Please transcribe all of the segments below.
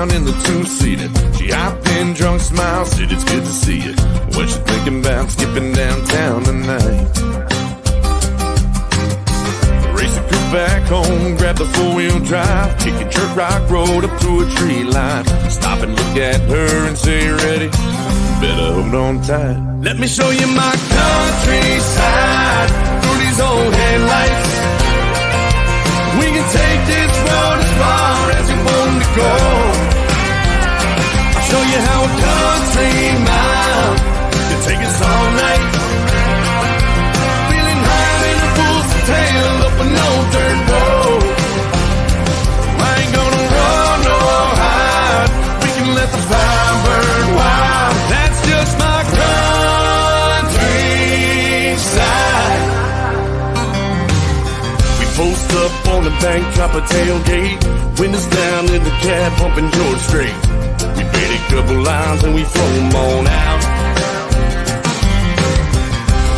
down in the two-seater. She hopped in, drunk smile, said it's good to see you. What you thinking about skipping downtown tonight? Race the coupe back home, grab the four-wheel drive, kicking Church Rock Road up to a tree line. Stop and look at her and say, ready? Better hold on tight. Let me show you my countryside through these old headlights. We can take this road as far as you want to go. I'll show you how a country mile can take us all night. Feeling high in the pulls the tail up an old dirt road. I ain't gonna run no hide. We can let the fire burn wild. That's just my countryside. We post up on the bank, drop a tailgate, windows down in the cab, bumping George Strait. We paid a couple lines and we flow them on out.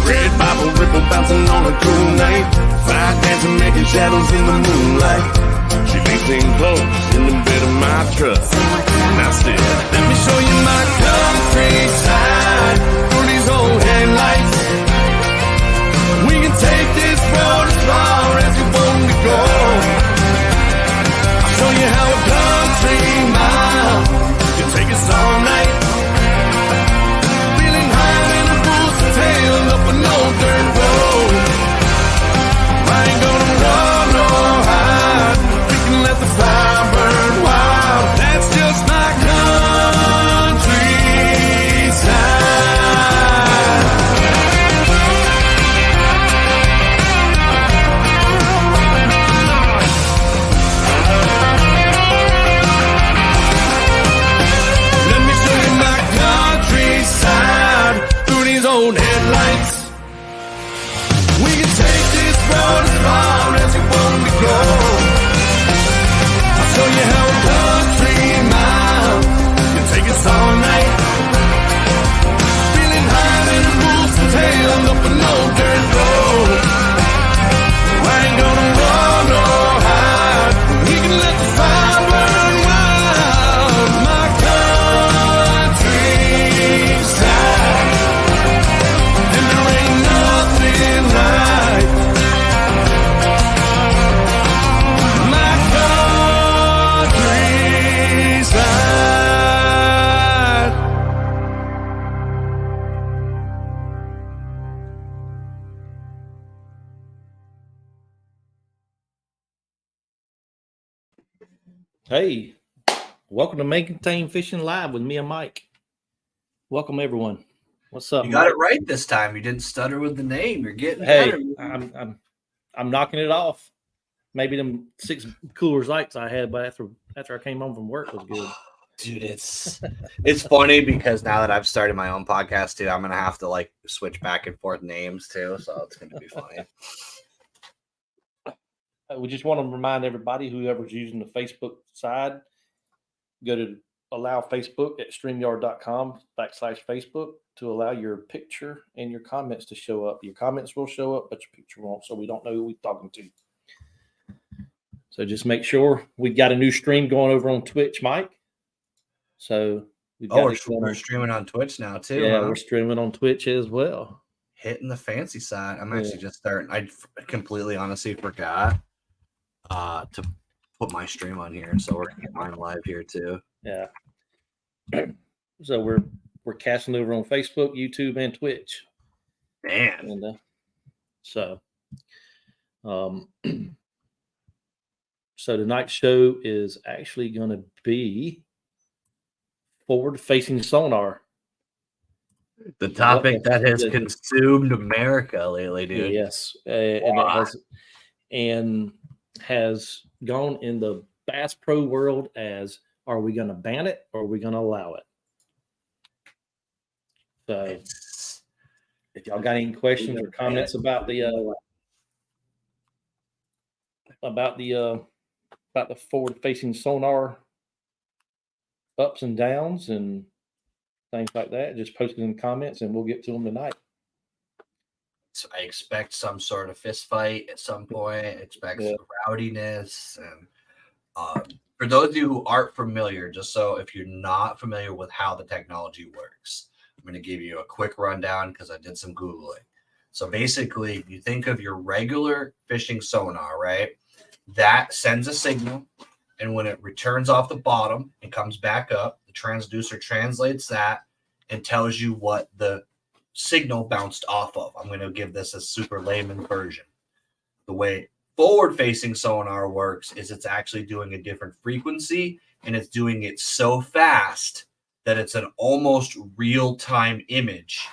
Red Bible ripple bouncing on a cool night. Fire dancing, making shadows in the moonlight. She leans in close in the bed of my truck. Now still, let me show you my countryside through these old headlights. We can take this road as far as you want to go. I'll show you how a country mile can take us all night. Feeling high in the bulls and tail up an old dirt road. I ain't gonna run no hide. We can let the fire burn wild. That's just my countryside. Let me show you my countryside through these old headlights. We can take this road as far as you want to go. I'll show you how a country mile can take us all night. Feeling high in the bulls and tail up an old dirt road. I ain't gonna run no hide. We can let the fire burn wild. My countryside. And there ain't nothing like my countryside. Hey, welcome to Maintain Fishing Live with me and Mike. Welcome everyone. What's up? You got Mike? it right this time. You didn't stutter with the name. You're getting Hey, better. I'm knocking it off. Maybe them 6 Coors Lights I had, but after I came home from work was good. Dude, it's funny because now that I've started my own podcast too, I'm gonna have to like switch back and forth names too, so it's gonna be funny. We just want to remind everybody, whoever's using the Facebook side, go to allow Facebook at StreamYard.com/Facebook to allow your picture and your comments to show up. Your comments will show up, but your picture won't, so we don't know who we're talking to. So just make sure we got a new stream going over on Twitch, Mike. So we've got we're streaming on Twitch now too. Yeah, huh? we're streaming on Twitch as well. Hitting the fancy side. I'm actually just starting. I completely honestly forgot to put my stream on here, so we're getting mine live here too. Yeah. So we're casting over on Facebook, YouTube, and Twitch. Man. And so tonight's show is actually going to be forward-facing sonar. The topic that has consumed America lately, dude. Yes, and has gone in the Bass Pro world as: are we going to ban it or are we going to allow it? So, if y'all got any questions or comments about the forward-facing sonar ups and downs and things like that, just post it in the comments and we'll get to them tonight. So I expect some sort of fist fight at some point. I expect some rowdiness, and for those of you who aren't familiar, just so if you're not familiar with how the technology works, I'm going to give you a quick rundown because I did some Googling. So basically, you think of your regular fishing sonar, right? That sends a signal, and when it returns off the bottom and comes back up, the transducer translates that and tells you what the signal bounced off of. I'm going to give this a super layman version. The way forward-facing sonar works is it's actually doing a different frequency, and it's doing it so fast that it's an almost real-time image,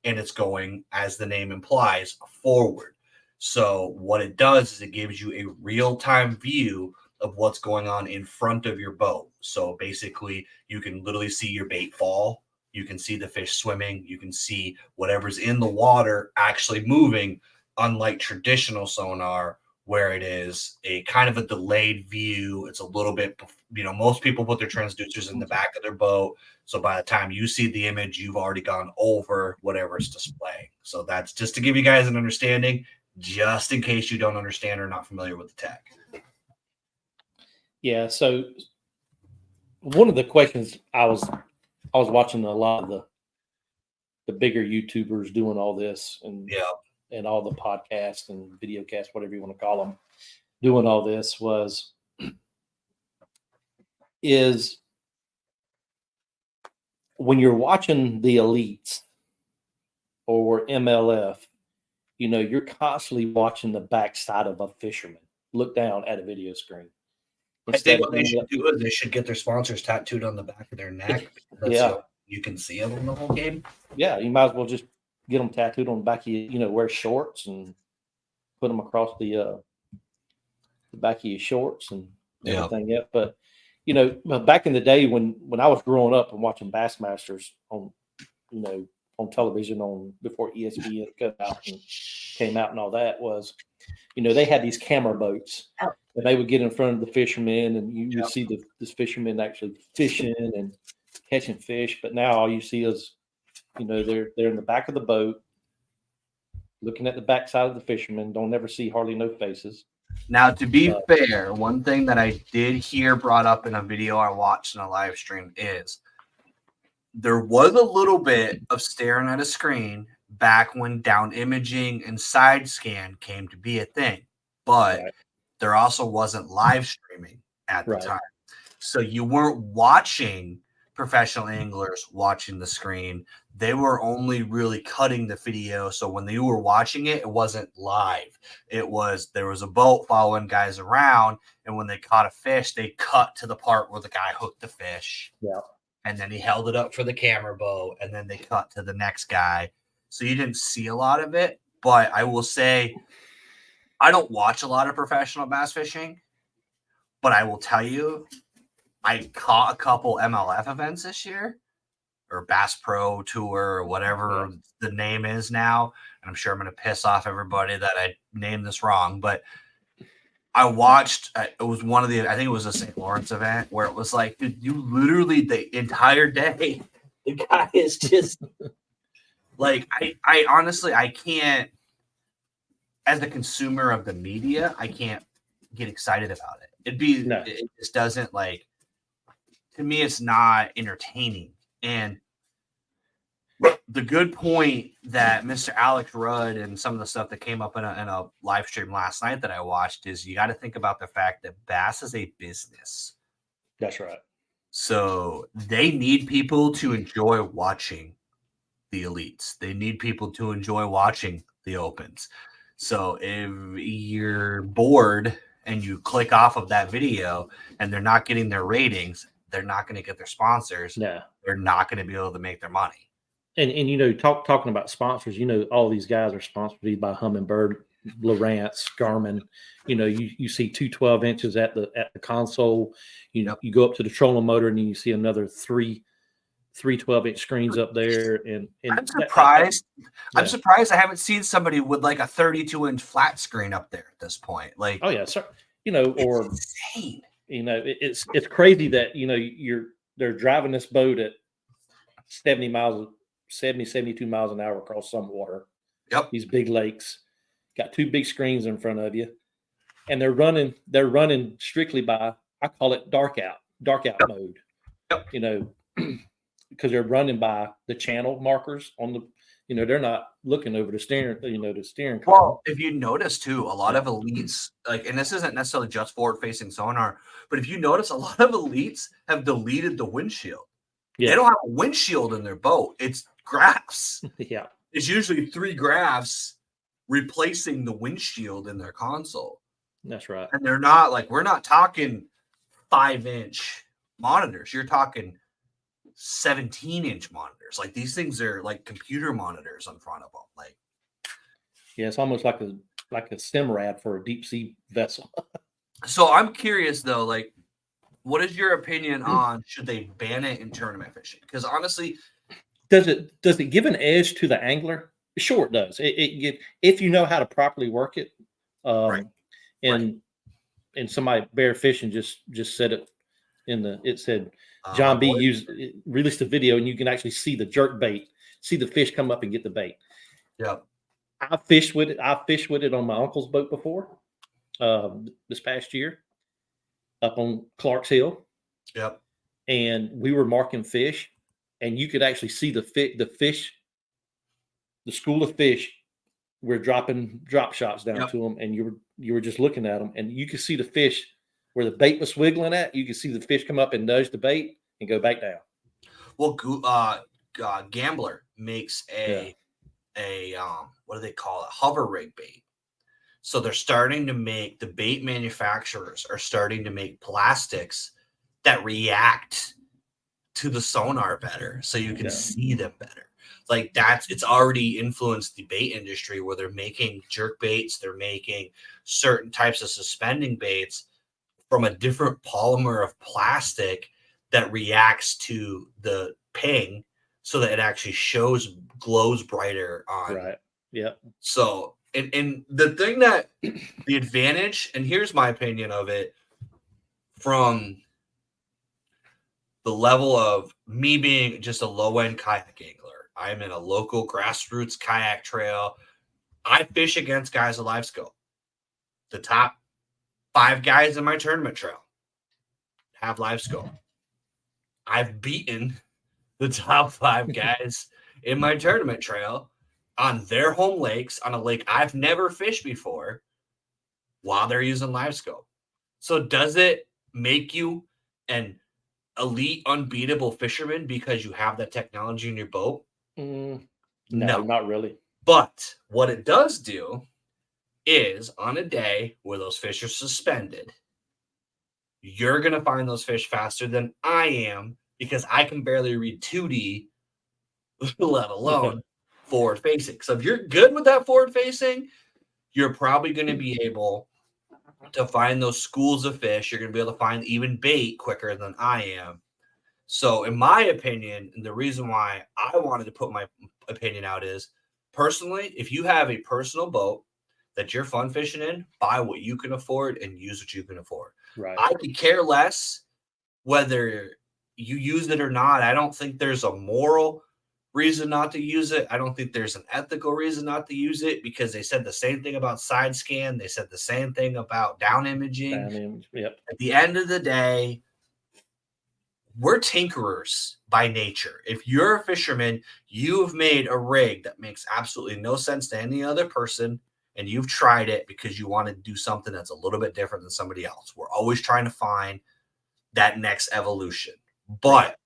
and it's going, as the name implies, forward. So what it does is it gives you a real-time view of what's going on in front of your boat. So basically, you can literally see your bait fall. You can see the fish swimming. You can see whatever's in the water actually moving, unlike traditional sonar, where it is a kind of a delayed view. It's a little bit, most people put their transducers in the back of their boat. So by the time you see the image, you've already gone over whatever it's displaying. So that's just to give you guys an understanding, just in case you don't understand or not familiar with the tech. Yeah. So one of the questions I was watching a lot of the bigger YouTubers doing all this and all the podcasts and video casts, whatever you want to call them, doing all this is when you're watching the elites or MLF, you're constantly watching the backside of a fisherman look down at a video screen. I think what they should do is they should get their sponsors tattooed on the back of their neck. You can see them in the whole game. Yeah, you might as well just get them tattooed on the back of you, wear shorts and put them across the back of your shorts and everything. Yeah. But, back in the day when I was growing up and watching Bassmasters on television before ESPN came out and all that was, they had these camera boats and they would get in front of the fishermen and you would see this fishermen actually fishing and catching fish. But now all you see is, they're in the back of the boat looking at the backside of the fishermen. Don't ever see hardly no faces. Now, to be fair, one thing that I did hear brought up in a video I watched in a live stream is there was a little bit of staring at a screen back when down imaging and side scan came to be a thing, but there also wasn't live streaming at the time. So you weren't watching professional anglers watching the screen. They were only really cutting the video. So when you were watching it, it wasn't live. There was a boat following guys around, and when they caught a fish, they cut to the part where the guy hooked the fish. Yeah. And then he held it up for the camera boat, and then they cut to the next guy. So you didn't see a lot of it. But I will say, I don't watch a lot of professional bass fishing, but I will tell you, I caught a couple MLF events this year, or Bass Pro Tour, or whatever the name is now. And I'm sure I'm going to piss off everybody that I named this wrong, but I watched, it was I think it was a St. Lawrence event where it was like, dude, you literally the entire day, the guy is just like, I honestly, I can't, as a consumer of the media, I can't get excited about it. It just doesn't to me, it's not entertaining. And the good point that Mr. Alex Rudd and some of the stuff that came up in a live stream last night that I watched is you got to think about the fact that bass is a business. That's right. So they need people to enjoy watching the elites. They need people to enjoy watching the opens. So if you're bored and you click off of that video and they're not getting their ratings, they're not going to get their sponsors. No. They're not going to be able to make their money. And talking about sponsors, all these guys are sponsored by Humminbird, Lowrance, Garmin. You see 2 12 inches at the console. You go up to the trolling motor and you see another three 12-inch screens up there. And I'm surprised. I'm surprised I haven't seen somebody with like a 32-inch flat screen up there at this point. Like, oh yeah, sir. Or insane. It's crazy that they're driving this boat at 72 miles an hour across some water. Yep. These big lakes, got 2 big screens in front of you, and they're running strictly by I call it dark out mode. Yep. You know, because they're running by the channel markers on the. You know, they're not looking over the steering. You know, the steering column. Well, if you notice too, a lot of elites, like, and this isn't necessarily just forward-facing sonar, but if you notice, a lot of elites have deleted the windshield. Yeah. They don't have a windshield in their boat. It's graphs. Yeah. It's usually 3 graphs replacing the windshield in their console. That's right. And they're not like, we're not talking 5-inch monitors. You're talking 17-inch monitors. Like, these things are like computer monitors in front of them. Like, yeah, it's almost like a sim rad for a deep sea vessel. so I'm curious though, like, what is your opinion on should they ban it in tournament fishing? Because honestly, does it give an edge to the angler? Sure, it does. It if you know how to properly work it. Right. And somebody Bear Fishing just said it it said John B released a video and you can actually see the jerk bait, see the fish come up and get the bait. Yep. I fished with it on my uncle's boat before, this past year, up on Clark's Hill. Yep. And we were marking fish, and you could actually see the fish, the school of fish. We're dropping drop shots down to them, and you were just looking at them, and you could see the fish where the bait was swiggling at. You could see the fish come up and nudge the bait and go back down. Well, Gambler makes a what do they call it? Hover rig bait. So they're starting to make, the bait manufacturers are starting to make plastics that react to the sonar better, so you can see them better. Like, it's already influenced the bait industry where they're making jerk baits, they're making certain types of suspending baits from a different polymer of plastic that reacts to the ping so that it actually glows brighter on. Right. Yep. So, and the thing that the advantage, and here's my opinion of it from the level of me being just a low-end kayak angler. I'm in a local grassroots kayak trail. I fish against guys with live scope. The top 5 guys in my tournament trail have live scope. I've beaten the top 5 guys in my tournament trail on their home lakes, on a lake I've never fished before, while they're using live scope. So does it make you an elite, unbeatable fisherman because you have that technology in your boat? No, not really. But what it does do is, on a day where those fish are suspended, you're going to find those fish faster than I am because I can barely read 2D, let alone forward facing. So if you're good with that forward facing, you're probably going to be able to find those schools of fish. You're going to be able to find even bait quicker than I am. So in my opinion, and the reason why I wanted to put my opinion out is, personally, if you have a personal boat that you're fun fishing in, buy what you can afford and use what you can afford. Right. I could care less whether you use it or not. I don't think there's a moral reason not to use it. I don't think there's an ethical reason not to use it, because they said the same thing about side scan. They said the same thing about down imaging. Yep. At the end of the day, we're tinkerers by nature. If you're a fisherman, you've made a rig that makes absolutely no sense to any other person, and you've tried it because you want to do something that's a little bit different than somebody else. We're always trying to find that next evolution. But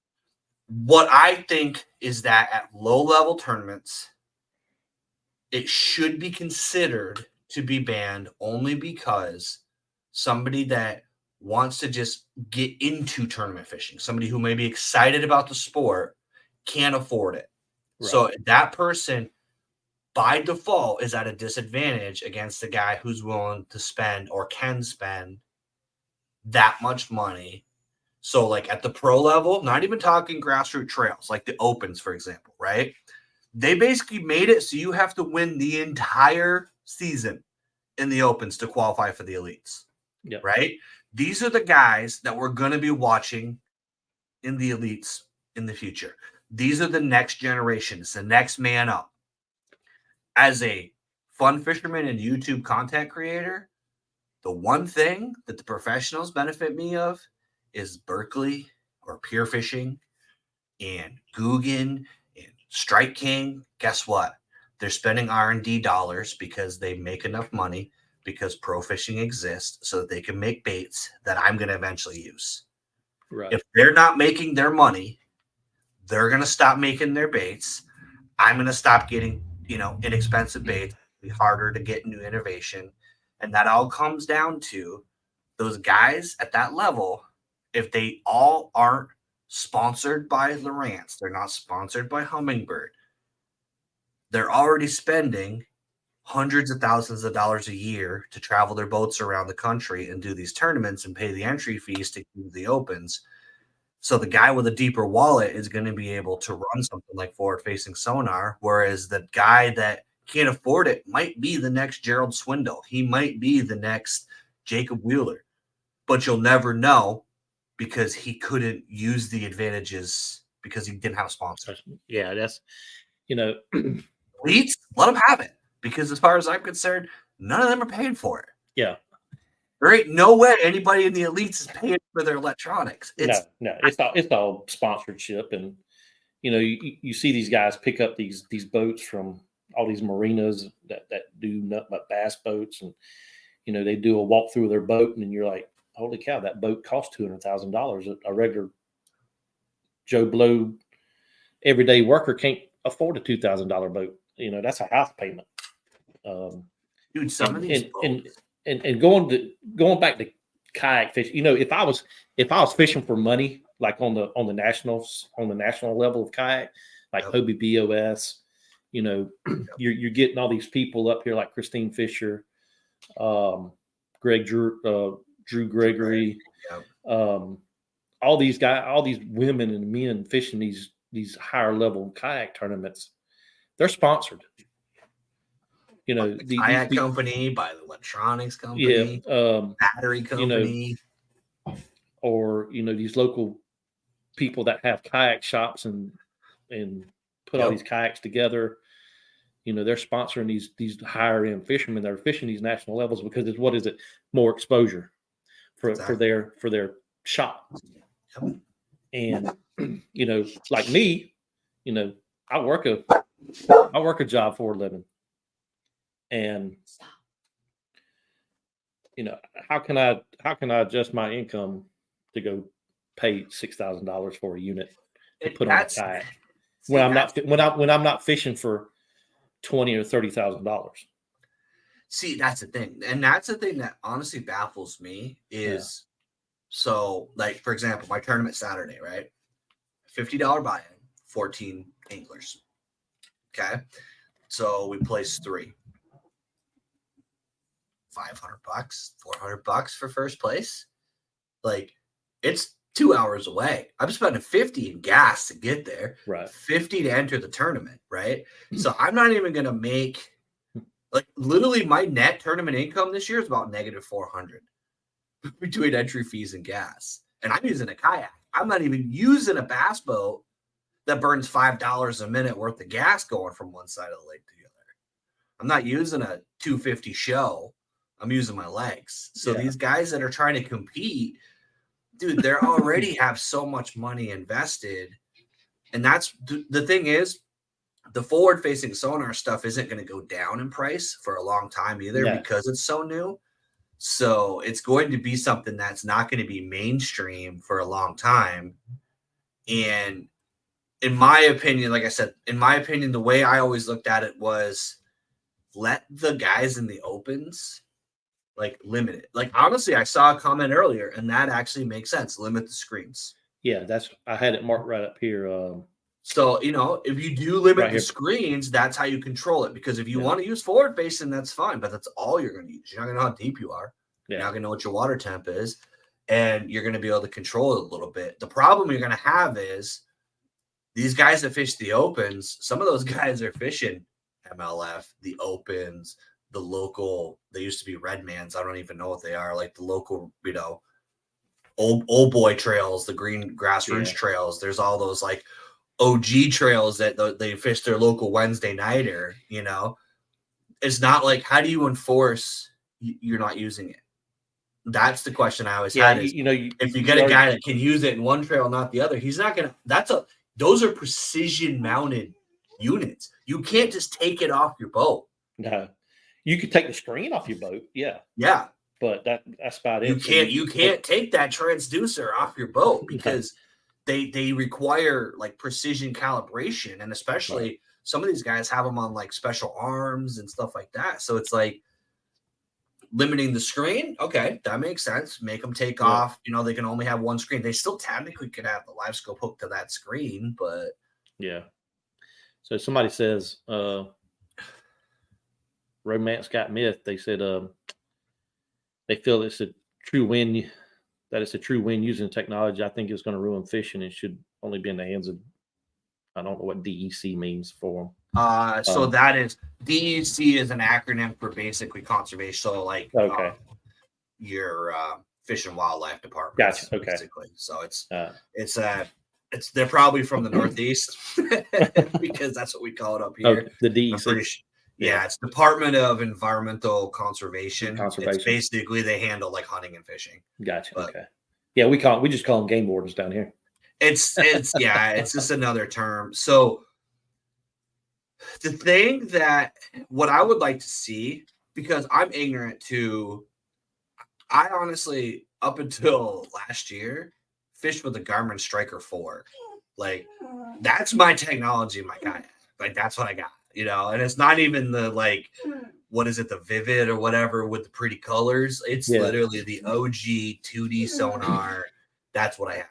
what I think is that at low-level tournaments, it should be considered to be banned only because somebody that wants to just get into tournament fishing, somebody who may be excited about the sport, can't afford it. Right. So that person, by default, is at a disadvantage against the guy who's willing to spend or can spend that much money. So like at the pro level, not even talking grassroots trails, like the opens, for example, right? They basically made it so you have to win the entire season in the opens to qualify for the elites. Yep. Right? These are the guys that we're going to be watching in the elites in the future. These are the next generation. It's the next man up. As a fun fisherman and YouTube content creator, The one thing that the professionals benefit me of is Berkeley or Pier Fishing and Guggen and Strike King. Guess what? They're spending R&D dollars because they make enough money because pro fishing exists so that they can make baits that I'm going to eventually use. Right. If they're not making their money, they're going to stop making their baits. I'm going to stop getting, inexpensive baits. It'll be harder to get new innovation. And that all comes down to those guys at that level. If they all aren't sponsored by Lowrance, they're not sponsored by Humminbird, they're already spending hundreds of thousands of dollars a year to travel their boats around the country and do these tournaments and pay the entry fees to do the opens. So the guy with a deeper wallet is going to be able to run something like forward-facing sonar, whereas the guy that can't afford it might be the next Gerald Swindle. He might be the next Jacob Wheeler, but you'll never know because he couldn't use the advantages because he didn't have a sponsor. Yeah, that's, Elites, let them have it because as far as I'm concerned, none of them are paying for it. Yeah. There ain't no way anybody in the elites is paying for their electronics. No, it's all sponsorship, and you see these guys pick up these boats from all these marinas that do nothing but bass boats, and they do a walkthrough of their boat, and then you're like, holy cow, that boat costs $200,000. A regular Joe Blow everyday worker can't afford a $2,000 boat. That's a house payment. Dude, some of these boats. And going back to kayak fishing, if I was fishing for money, like on the national level of kayak, like Hobie BOS, you're getting all these people up here like Christine Fisher, Drew Gregory, all these guys, all these women and men fishing these higher level kayak tournaments, they're sponsored. The kayak company, by the electronics company, battery company, or these local people that have kayak shops and put all these kayaks together. They're sponsoring these higher end fishermen that are fishing these national levels because it's more exposure for their shop. Yep. And like me, I work a job for a living. And how can I adjust my income to go pay $6,000 for a unit to put on a kayak when I'm not fishing for $20,000 or $30,000? See, that's the thing, and that's the thing that honestly baffles me is so, like, for example, my tournament Saturday, right? $50 buy-in, 14 anglers. Okay, so we placed 3. $500, $400 for first place. Like, it's 2 hours away. I'm spending $50 in gas to get there, right? $50 to enter the tournament, right? So I'm not even going to make, like, literally my net tournament income this year is about -$400 between entry fees and gas. And I'm using a kayak. I'm not even using a bass boat that burns $5 a minute worth of gas going from one side of the lake to the other. I'm not using a 250 show. I'm using my legs. So these guys that are trying to compete, dude, they already have so much money invested. And that's the thing is, the forward-facing sonar stuff isn't going to go down in price for a long time either because it's so new. So it's going to be something that's not going to be mainstream for a long time. And in my opinion, like I said, the way I always looked at it was let the guys in the opens limit it. Like, honestly, I saw a comment earlier, and that actually makes sense. Limit the screens. Yeah, I had it marked right up here. So, if you do limit the screens, that's how you control it. Because if you want to use forward facing, that's fine, but that's all you're going to use. You're not going to know how deep you are. You're not going to know what your water temp is, and you're going to be able to control it a little bit. The problem you're going to have is these guys that fish the opens, some of those guys are fishing MLF, the opens, the local, they used to be Redmans. I don't even know what they are. Like the local, old boy trails, the green grass ridge trails. There's all those like OG trails that they fish their local Wednesday nighter, It's not like, how do you enforce you're not using it? That's the question I always Yeah, had is you if you get a guy that can use it in one trail, not the other, he's not gonna. Those are precision mounted units. You can't just take it off your boat. no, you could take the screen off your boat, yeah, Yeah, but that's about you it. So can't take that transducer off your boat because they require like precision calibration, and especially some of these guys have them on like special arms and stuff like that. So it's like limiting the screen. Okay, that makes sense. Make them take off. You know, they can only have one screen. They still technically could have the live scope hooked to that screen, but yeah. So somebody says, Romance Got Myth. They said they feel it's a true win. That it's a true win using technology. I think it's going to ruin fishing and should only be in the hands of. I don't know what DEC means for them. so that is DEC is an acronym for basically conservation. So like your Fish and Wildlife Department. Gotcha. Okay. Basically. So it's they're probably from the Northeast because that's what we call it up here. The DEC. Yeah, it's Department of Environmental Conservation. It's basically they handle like hunting and fishing. Gotcha. Okay. Yeah, we just call them game wardens down here. It's it's just another term. So the thing that what I would like to see, because I'm ignorant to, I honestly up until last year fished with the Garmin Striker 4. Like that's my technology, my guy. Like that's what I got. You know, and it's not even the like, what is it, the Vivid or whatever with the pretty colors. It's literally the OG 2D sonar. That's what I had.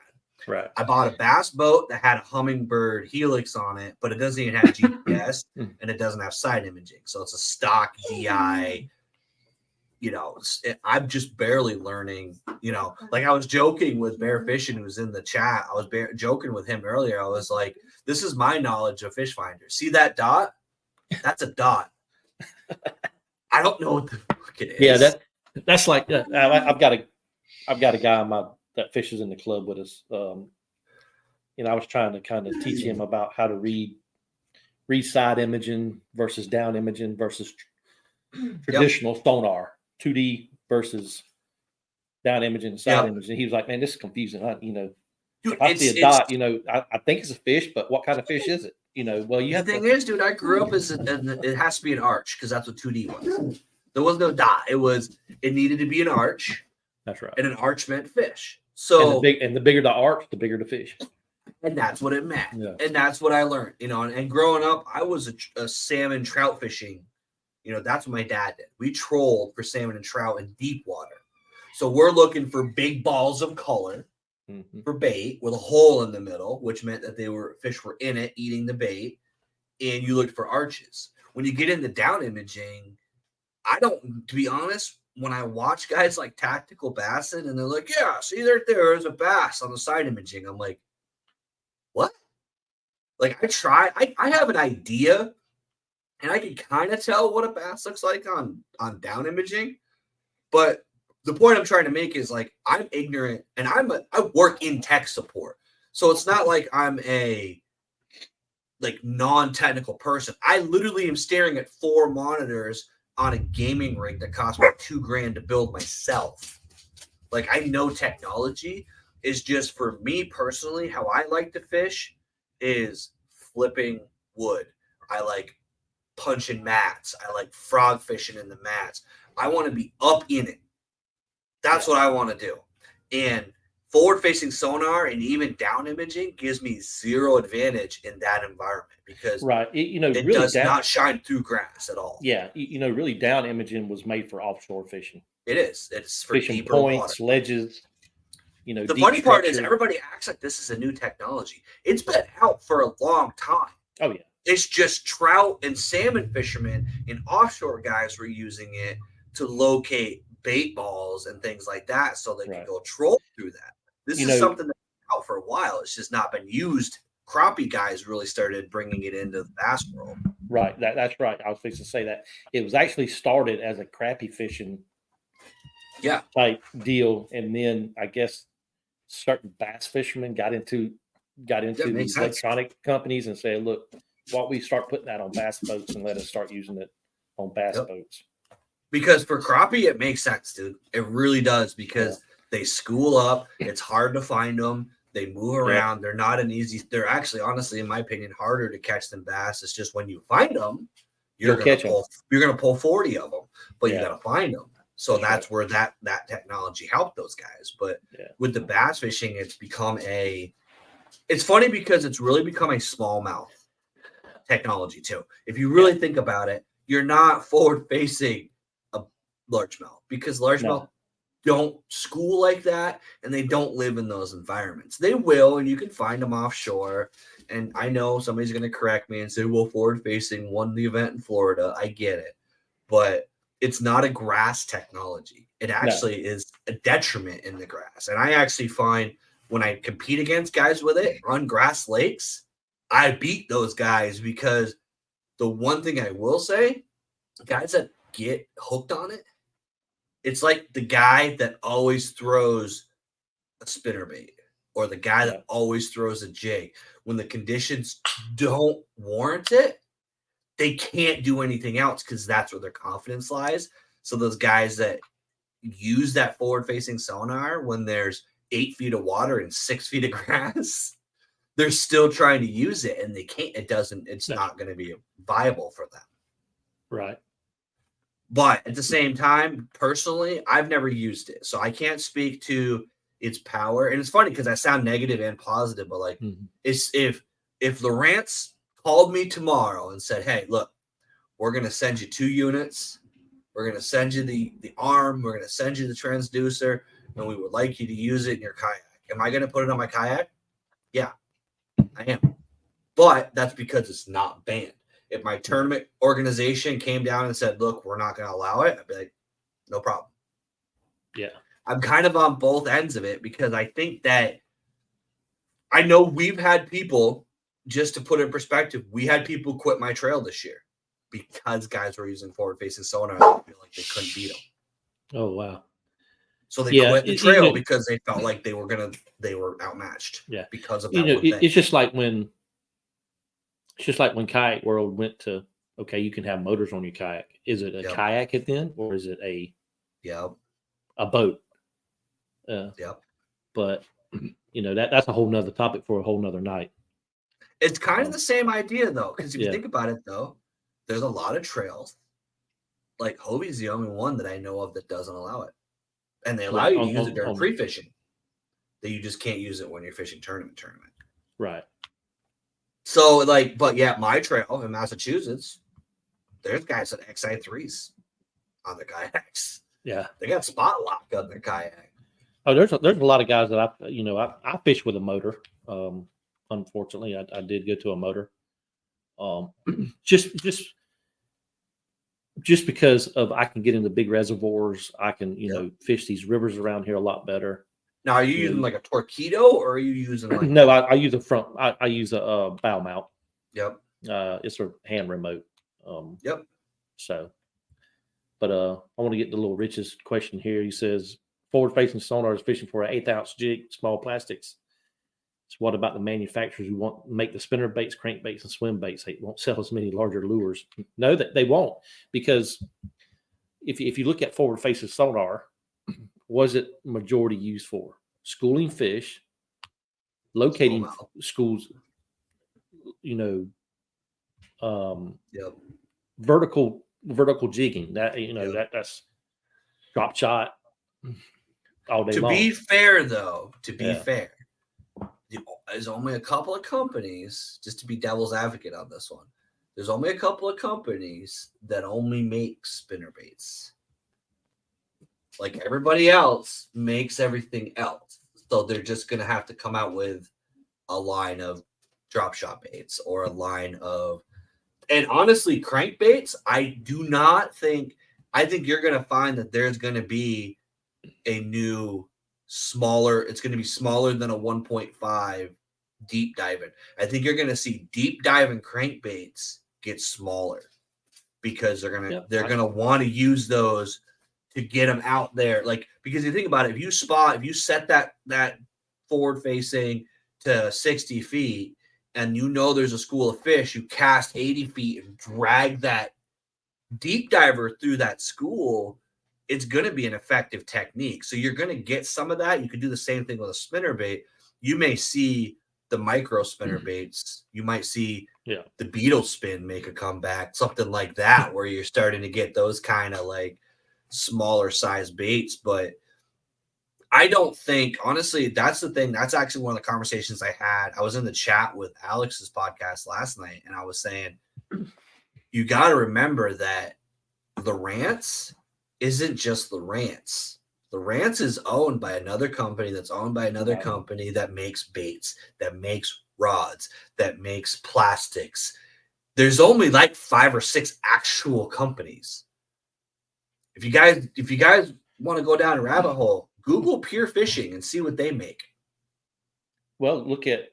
Right. I bought a bass boat that had a Humminbird Helix on it, but it doesn't even have GPS and it doesn't have side imaging. So it's a stock DI. You know, I'm just barely learning. You know, like I was joking with Bear Fishing, who was in the chat. I was joking with him earlier. I was like, this is my knowledge of fish finder. See that dot? That's a dot. I don't know what the fuck it is. Yeah, that's like I've got a guy that fishes in the club with us. You know, I was trying to kind of teach him about how to read side imaging versus down imaging versus traditional sonar, 2D versus down imaging, side imaging. He was like, "Man, this is confusing." Dude, if I see a dot, you know, I think it's a fish, but what kind of fish is it? You know, well, the thing is, dude, I grew up it has to be an arch because that's what 2D was. There was no dot. It needed to be an arch. That's right. And an arch meant fish. So and the bigger the arch, the bigger the fish. And that's what it meant. Yeah. And that's what I learned. You know, and growing up, I was a salmon trout fishing. You know, that's what my dad did. We trolled for salmon and trout in deep water. So we're looking for big balls of color. For bait with a hole in the middle, which meant that fish were in it eating the bait, and you looked for arches. When you get into down imaging, to be honest, when I watch guys like Tactical Basset and they're like, yeah, see there's a bass on the side imaging. I'm like, what? Like I have an idea and I can kind of tell what a bass looks like on down imaging, but the point I'm trying to make is like I'm ignorant and I work in tech support. So it's not like I'm a like non-technical person. I literally am staring at 4 monitors on a gaming rig that cost me $2,000 to build myself. Like I know technology is just for me personally, how I like to fish is flipping wood. I like punching mats. I like frog fishing in the mats. I want to be up in it. That's what I want to do. And forward-facing sonar and even down imaging gives me zero advantage in that environment because it really does not shine through grass at all. Yeah, really down imaging was made for offshore fishing. It is. It's for fishing deeper points, water. Ledges. The funny part is everybody acts like this is a new technology. It's been out for a long time. Oh, yeah. It's just trout and salmon fishermen and offshore guys were using it to locate bait balls and things like that so they can go troll through that. This is something that's been out for a while. It's just not been used. Crappie guys really started bringing it into the bass world. Right. That's right. I was fixing to say that. It was actually started as a crappie fishing type deal. And then I guess certain bass fishermen got into these electronic companies and said, look, why don't we start putting that on bass boats and let us start using it on bass boats. Because for crappie, it makes sense, dude. It really does because they school up. It's hard to find them. They move around. They're not an easy. They're actually, honestly, in my opinion, harder to catch than bass. It's just when you find them, you're gonna pull 40 of them, but you gotta find them. So that's where that technology helped those guys. But with the bass fishing, it's become it's funny because it's really become a smallmouth technology too. If you really think about it, you're not forward facing a largemouth because largemouth don't school like that and they don't live in those environments. They will, and you can find them offshore. And I know somebody's going to correct me and say, well, forward facing won the event in Florida. I get it. But it's not a grass technology. It actually is a detriment in the grass. And I actually find when I compete against guys with it on grass lakes, I beat those guys because the one thing I will say, guys that get hooked on it, it's like the guy that always throws a spinnerbait or the guy that always throws a jig. When the conditions don't warrant it, they can't do anything else because that's where their confidence lies. So those guys that use that forward-facing sonar when there's 8 feet of water and 6 feet of grass, they're still trying to use it and they can't. It's not going to be viable for them. Right. But at the same time, personally, I've never used it. So I can't speak to its power. And it's funny because I sound negative and positive, but like it's if Lawrence called me tomorrow and said, hey, look, we're going to send you 2 units. We're going to send you the arm. We're going to send you the transducer, and we would like you to use it in your kayak. Am I going to put it on my kayak? Yeah, I am. But that's because it's not banned. If my tournament organization came down and said, look, we're not going to allow it, I'd be like, no problem. Yeah. I'm kind of on both ends of it because I think that I know we've had people, just to put it in perspective, we had people quit my trail this year because guys were using forward-facing sonar. I feel like they couldn't beat them. Oh, wow. So they quit the trail because they felt like they were outmatched. Yeah. Because of that one thing. It's just like when Kayak World went to, okay, you can have motors on your kayak. Is it a kayak then, or is it a boat? But that's a whole nother topic for a whole nother night. It's kind of the same idea though, because if you think about it though, there's a lot of trails. Like Hobie's the only one that I know of that doesn't allow it, and they allow you to use it during pre-fishing. That you just can't use it when you're fishing tournament. Right. So but my trail in Massachusetts, there's guys that XI3s on their kayaks. Yeah, they got spot lock on their kayak. Oh, there's a lot of guys that I fish with a motor. Unfortunately, I did go to a motor. Just because of I can get into big reservoirs, I can fish these rivers around here a lot better. Now, are you using like a Torpedo, or are you using like? No, I use a front. I use a bow mount. Yep. It's a hand remote. Yep. So, but I want to get to little Rich's question here. He says forward-facing sonar is fishing for an 1/8 ounce jig, small plastics. So what about the manufacturers who want to make the spinner baits, crankbaits, and swim baits? They won't sell as many larger lures. No, that they won't, because if you look at forward-facing sonar, was it majority used for schooling fish, locating schools, vertical jigging, that that's drop shot all day long. To be fair, though, there's only a couple of companies, just to be devil's advocate on this one, there's only a couple of companies that only make spinner baits. Like everybody else makes everything else. So they're just going to have to come out with a line of drop shot baits or a line of, and honestly, crankbaits, I think you're going to find that there's going to be a new smaller, it's going to be smaller than a 1.5 deep diving. I think you're going to see deep diving crankbaits get smaller because they're going to want to use those to get them out there. Like, because you think about it, if you set that forward facing to 60 feet and there's a school of fish, you cast 80 feet and drag that deep diver through that school, it's going to be an effective technique. So you're going to get some of that. You could do the same thing with a spinner bait. You may see the micro spinner baits. You might see the beetle spin make a comeback, something like that, where you're starting to get those kind of like smaller size baits. But I don't think, honestly, that's the thing. That's actually one of the conversations I had. I was in the chat with Alex's podcast last night, and I was saying, you got to remember that Lowrance isn't just Lowrance. Lowrance is owned by another company that's owned by another company that makes baits, that makes rods, that makes plastics. There's only like 5 or 6 actual companies. If you guys want to go down a rabbit hole, Google Pure Fishing and see what they make. Well, look at,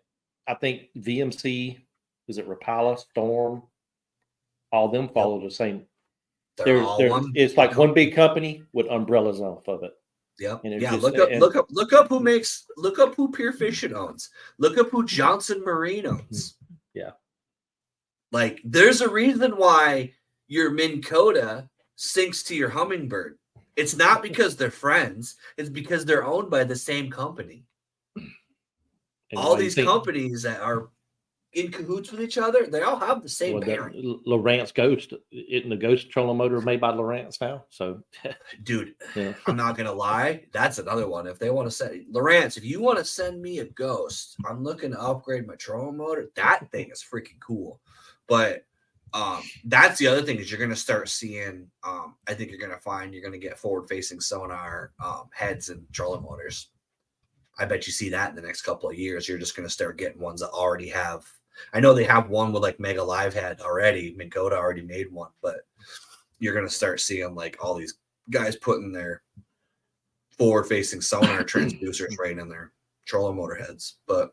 I think VMC, is it Rapala, Storm? All of them follow the same. It's like one big company with umbrellas off of it. Yep. Yeah. Look up who Pure Fishing owns. Look up who Johnson Marine owns. Yeah. Like, there's a reason why your Minn Kota sinks to your Hummingbird. It's not because they're friends. It's because they're owned by the same company. And all these companies that are in cahoots with each other, they all have the same parent. Lowrance Ghost, isn't the Ghost trolling motor made by Lowrance now? So, dude, I'm not gonna lie, that's another one. If they want to send Lowrance, if you want to send me a Ghost, I'm looking to upgrade my trolling motor. That thing is freaking cool. But that's the other thing is you're gonna start seeing. I think you're gonna get forward-facing sonar heads and trolling motors. I bet you see that in the next couple of years. You're just gonna start getting ones that already have. I know they have one with like Mega Live Head already. Minn Kota already made one, but you're gonna start seeing like all these guys putting their forward-facing sonar transducers right in their trolling motor heads. But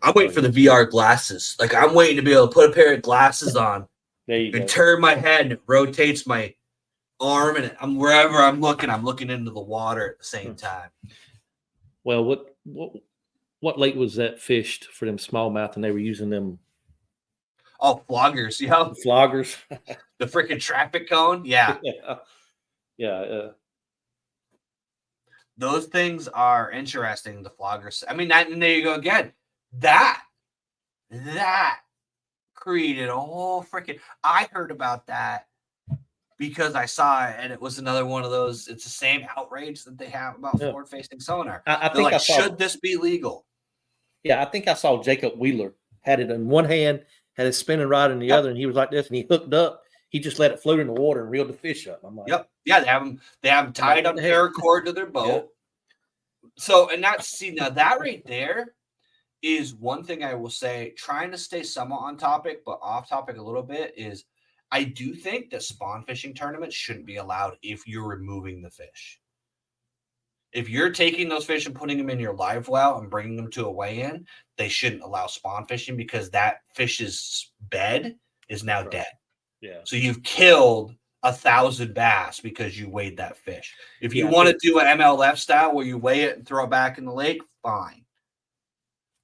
I'm waiting for the VR glasses. Like, I'm waiting to be able to put a pair of glasses on and turn my head and it rotates my arm, and I'm wherever I'm looking into the water at the same time. Well, what lake was that fished for them smallmouth, and they were using them? Oh, floggers, yeah. Floggers. The freaking traffic cone, yeah. Yeah. Those things are interesting, the floggers. I mean, and there you go again. That created a whole freaking. I heard about that because I saw it, and it was another one of those. It's the same outrage that they have about forward-facing sonar. I think like, should this be legal? Yeah, I think I saw Jacob Wheeler had it in one hand, had his spinning rod in the other, and he was like this, and he hooked up. He just let it float in the water and reeled the fish up. I'm like, yep, yeah, they have them tied up paracord to their boat. Yep. So, and now that right there is one thing I will say, trying to stay somewhat on topic, but off topic a little bit, is I do think that spawn fishing tournaments shouldn't be allowed if you're removing the fish. If you're taking those fish and putting them in your live well and bringing them to a weigh-in, they shouldn't allow spawn fishing because that fish's bed is now dead. Yeah. So you've killed 1,000 bass because you weighed that fish. If you want to do an MLF style where you weigh it and throw it back in the lake, fine.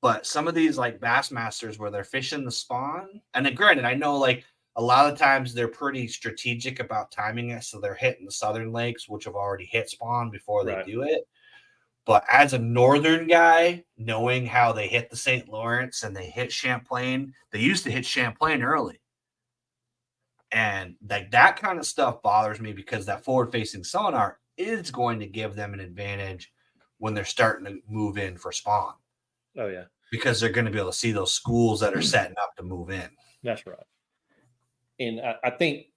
But some of these like Bassmasters where they're fishing the spawn, and then granted, I know like a lot of times they're pretty strategic about timing it, so they're hitting the southern lakes, which have already hit spawn before they do it. But as a northern guy, knowing how they hit the St. Lawrence and they hit Champlain, they used to hit Champlain early. And like that kind of stuff bothers me because that forward-facing sonar is going to give them an advantage when they're starting to move in for spawn. Oh, yeah. Because they're going to be able to see those schools that are setting up to move in. That's right. And I think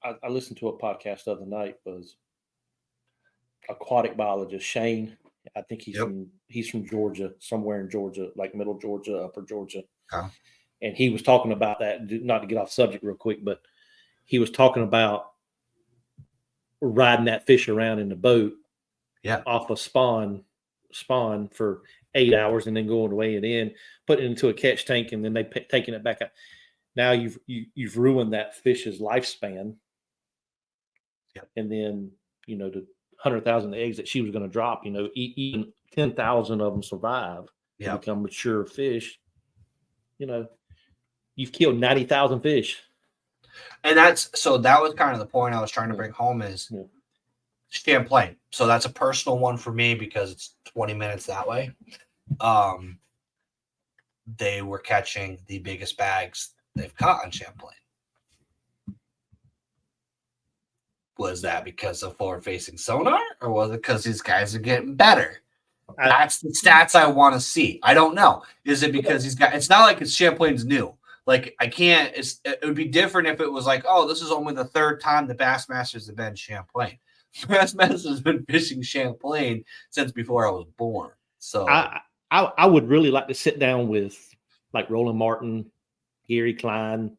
I listened to a podcast the other night, was aquatic biologist Shane. I think he's from Georgia, somewhere in Georgia, like middle Georgia, upper Georgia. Oh. And he was talking about that, not to get off subject real quick, but he was talking about riding that fish around in the boat off a spawn for 8 hours and then going to weigh it in, putting it into a catch tank, and then they taking it back out. Now you've ruined that fish's lifespan. Yep. And then, the 100,000 eggs that she was going to drop, even 10,000 of them survive and become mature fish. You've killed 90,000 fish. And that was kind of the point I was trying to bring home is Champlain. So that's a personal one for me because it's 20 minutes that way. They were catching the biggest bags they've caught on Champlain. Was that because of forward-facing sonar, or was it because these guys are getting better? That's the stats I want to see. I don't know. Is it because he's got? It's not like it's Champlain's new. Like I can't. It would be different if it was like, oh, this is only the third time the Bassmasters have been Champlain. Bassmasters has been fishing Champlain since before I was born. So I would really like to sit down with like Roland Martin, Gary Klein,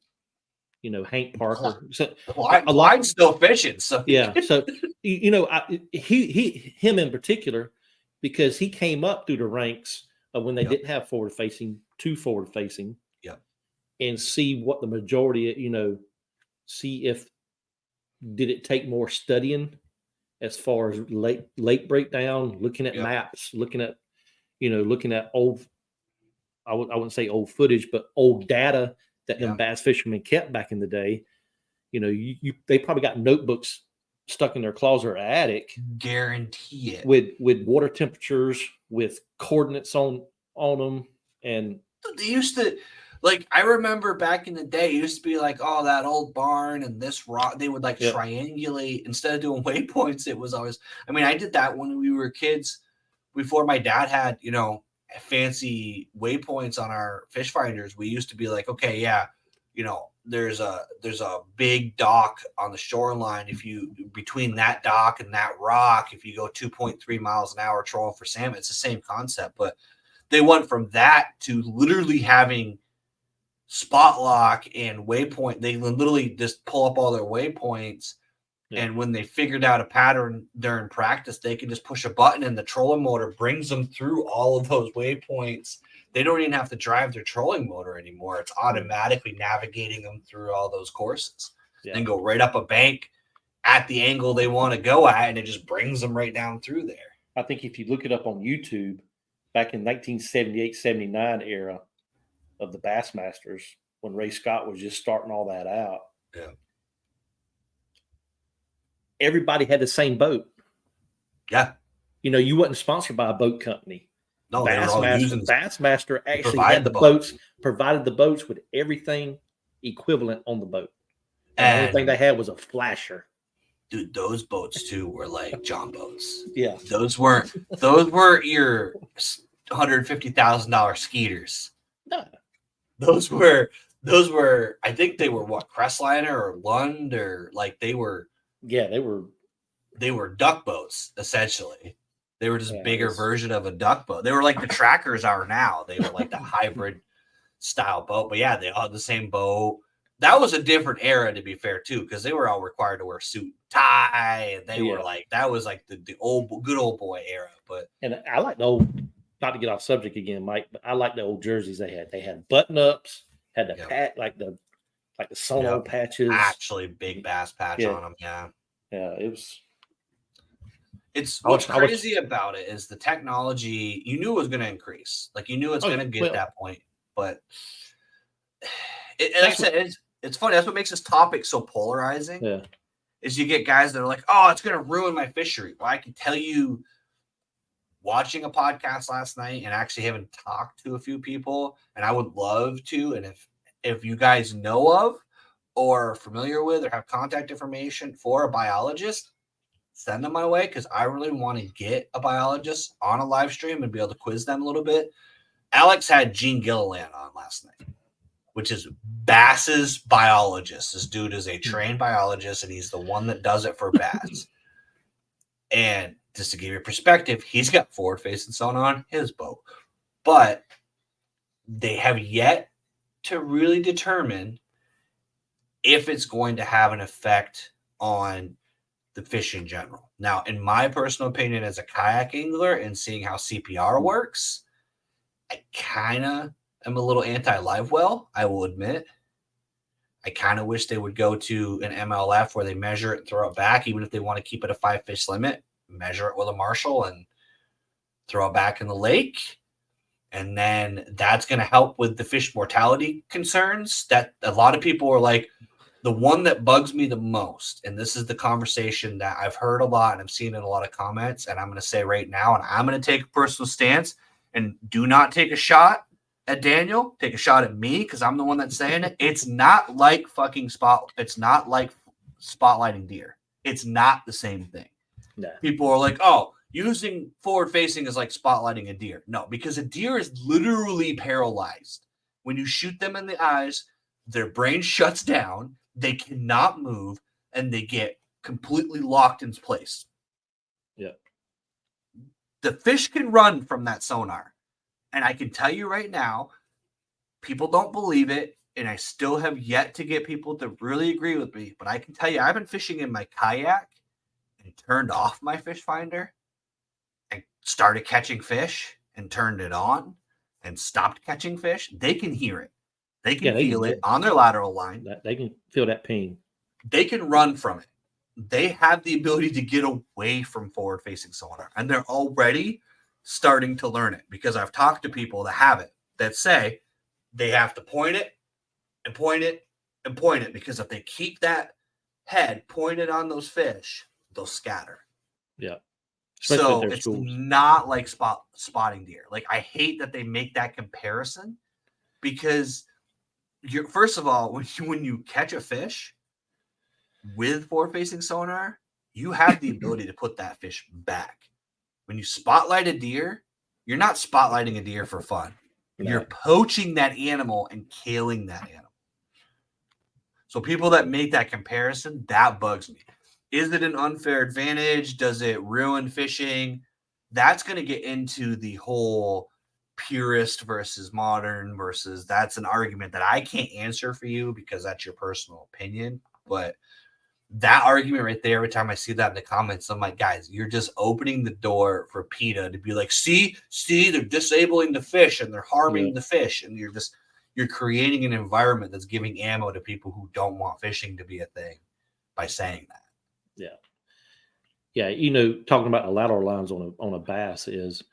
Hank Parker. So Klein's still fishing. So yeah. So him in particular, because he came up through the ranks of when they didn't have forward facing to forward facing. Yep. And see what the majority, see if did it take more studying as far as lake breakdown, looking at maps, looking at old, I wouldn't say old footage, but old data that them bass fishermen kept back in the day. They probably got notebooks stuck in their closet or attic. Guarantee it. With water temperatures, with coordinates on them. And they used to, like, I remember back in the day, it used to be like, oh, that old barn and this rock. They would like triangulate instead of doing waypoints. It was always, I mean, I did that when we were kids before my dad had, fancy waypoints on our fish finders. We used to be like, okay, there's a big dock on the shoreline. If you between that dock and that rock, if you go 2.3 miles an hour trolling for salmon, it's the same concept. But they went from that to literally having spot lock and waypoint. They literally just pull up all their waypoints. Yeah. And when they figured out a pattern during practice, they can just push a button and the trolling motor brings them through all of those waypoints. They don't even have to drive their trolling motor anymore. It's automatically navigating them through all those courses and go right up a bank at the angle they want to go at, and it just brings them right down through there. I think if you look it up on YouTube, back in 1978-79 era of the Bassmasters, when Ray Scott was just starting all that out, everybody had the same boat. Yeah. You wasn't sponsored by a boat company. No, Bassmaster actually had the boats, provided the boats with everything equivalent on the boat. And the only thing they had was a flasher. Dude, those boats too were like John boats. Yeah. Those weren't your $150,000 skeeters. No. Those were I think they were what, Crestliner or Lund, or like they were duck boats essentially. They were just bigger version of a duck boat. They were like the trackers are now. They were like the hybrid style boat. But yeah, they all had the same boat. That was a different era, to be fair, too, because they were all required to wear suit and tie. And they were like, that was like the good old boy era. And I like the old, not to get off subject again, Mike, but I like the old jerseys they had. They had button ups, had the like the Sonar patches. Actually, big bass patch on them. Yeah. Yeah, it was. It's what's crazy about it is the technology. You knew it was going to increase. Like you knew it's going to get that point, but like I said, it's funny. That's what makes this topic so polarizing. Yeah, is you get guys that are like, "Oh, it's going to ruin my fishery." Well, I can tell you, watching a podcast last night and actually having talked to a few people, and I would love to. And if you guys know of or are familiar with or have contact information for a biologist, send them my way, because I really want to get a biologist on a live stream and be able to quiz them a little bit. Alex had Gene Gilliland on last night, which is Bass's biologist. This dude is a trained biologist, and he's the one that does it for bass. And just to give you perspective, he's got forward-facing sonar on his boat. But they have yet to really determine if it's going to have an effect on the fish in general. Now, in my personal opinion, as a kayak angler and seeing how CPR works, I kind of am a little anti-live well, I will admit. I kind of wish they would go to an MLF where they measure it and throw it back, even if they want to keep it a 5-fish limit, measure it with a Marshall and throw it back in the lake. And then that's going to help with the fish mortality concerns that a lot of people are like, The one that bugs me the most, and this is the conversation that I've heard a lot and I'm seeing in a lot of comments, and I'm going to say right now, and I'm going to take a personal stance, and do not take a shot at Daniel, take a shot at me because I'm the one that's saying it. It's not like it's not like spotlighting deer. It's not the same thing. No. People are like, oh, using forward facing is like spotlighting a deer. No, because a deer is literally paralyzed. When you shoot them in the eyes, their brain shuts down, they cannot move, and they get completely locked in place. Yeah. The fish can run from that sonar. And I can tell you right now, people don't believe it, and I still have yet to get people to really agree with me. But I can tell you, I've been fishing in my kayak and turned off my fish finder and started catching fish and turned it on and stopped catching fish. They can hear it. They can feel it on their lateral line. They can feel that ping. They can run from it. They have the ability to get away from forward-facing sonar, and they're already starting to learn it because I've talked to people that have it that say they have to point it and point it and point it because if they keep that head pointed on those fish, they'll scatter. Yeah. So it's not like spotting deer. Like I hate that they make that comparison because you're first of all when you catch a fish with forward-facing sonar, you have the ability to put that fish back. When you spotlight a deer, you're not spotlighting a deer for fun. No. You're poaching that animal and killing that animal. So people that make that comparison, that bugs me. Is it an unfair advantage? Does it ruin fishing? That's going to get into the whole purist versus modern versus that's an argument that I can't answer for you because that's your personal opinion. But that argument right there, every time I see that in the comments, I'm like, guys, you're just opening the door for PETA to be like, see, they're disabling the fish and they're harming the fish. And you're creating an environment that's giving ammo to people who don't want fishing to be a thing by saying that. Yeah. Yeah. Talking about the lateral lines on a bass is,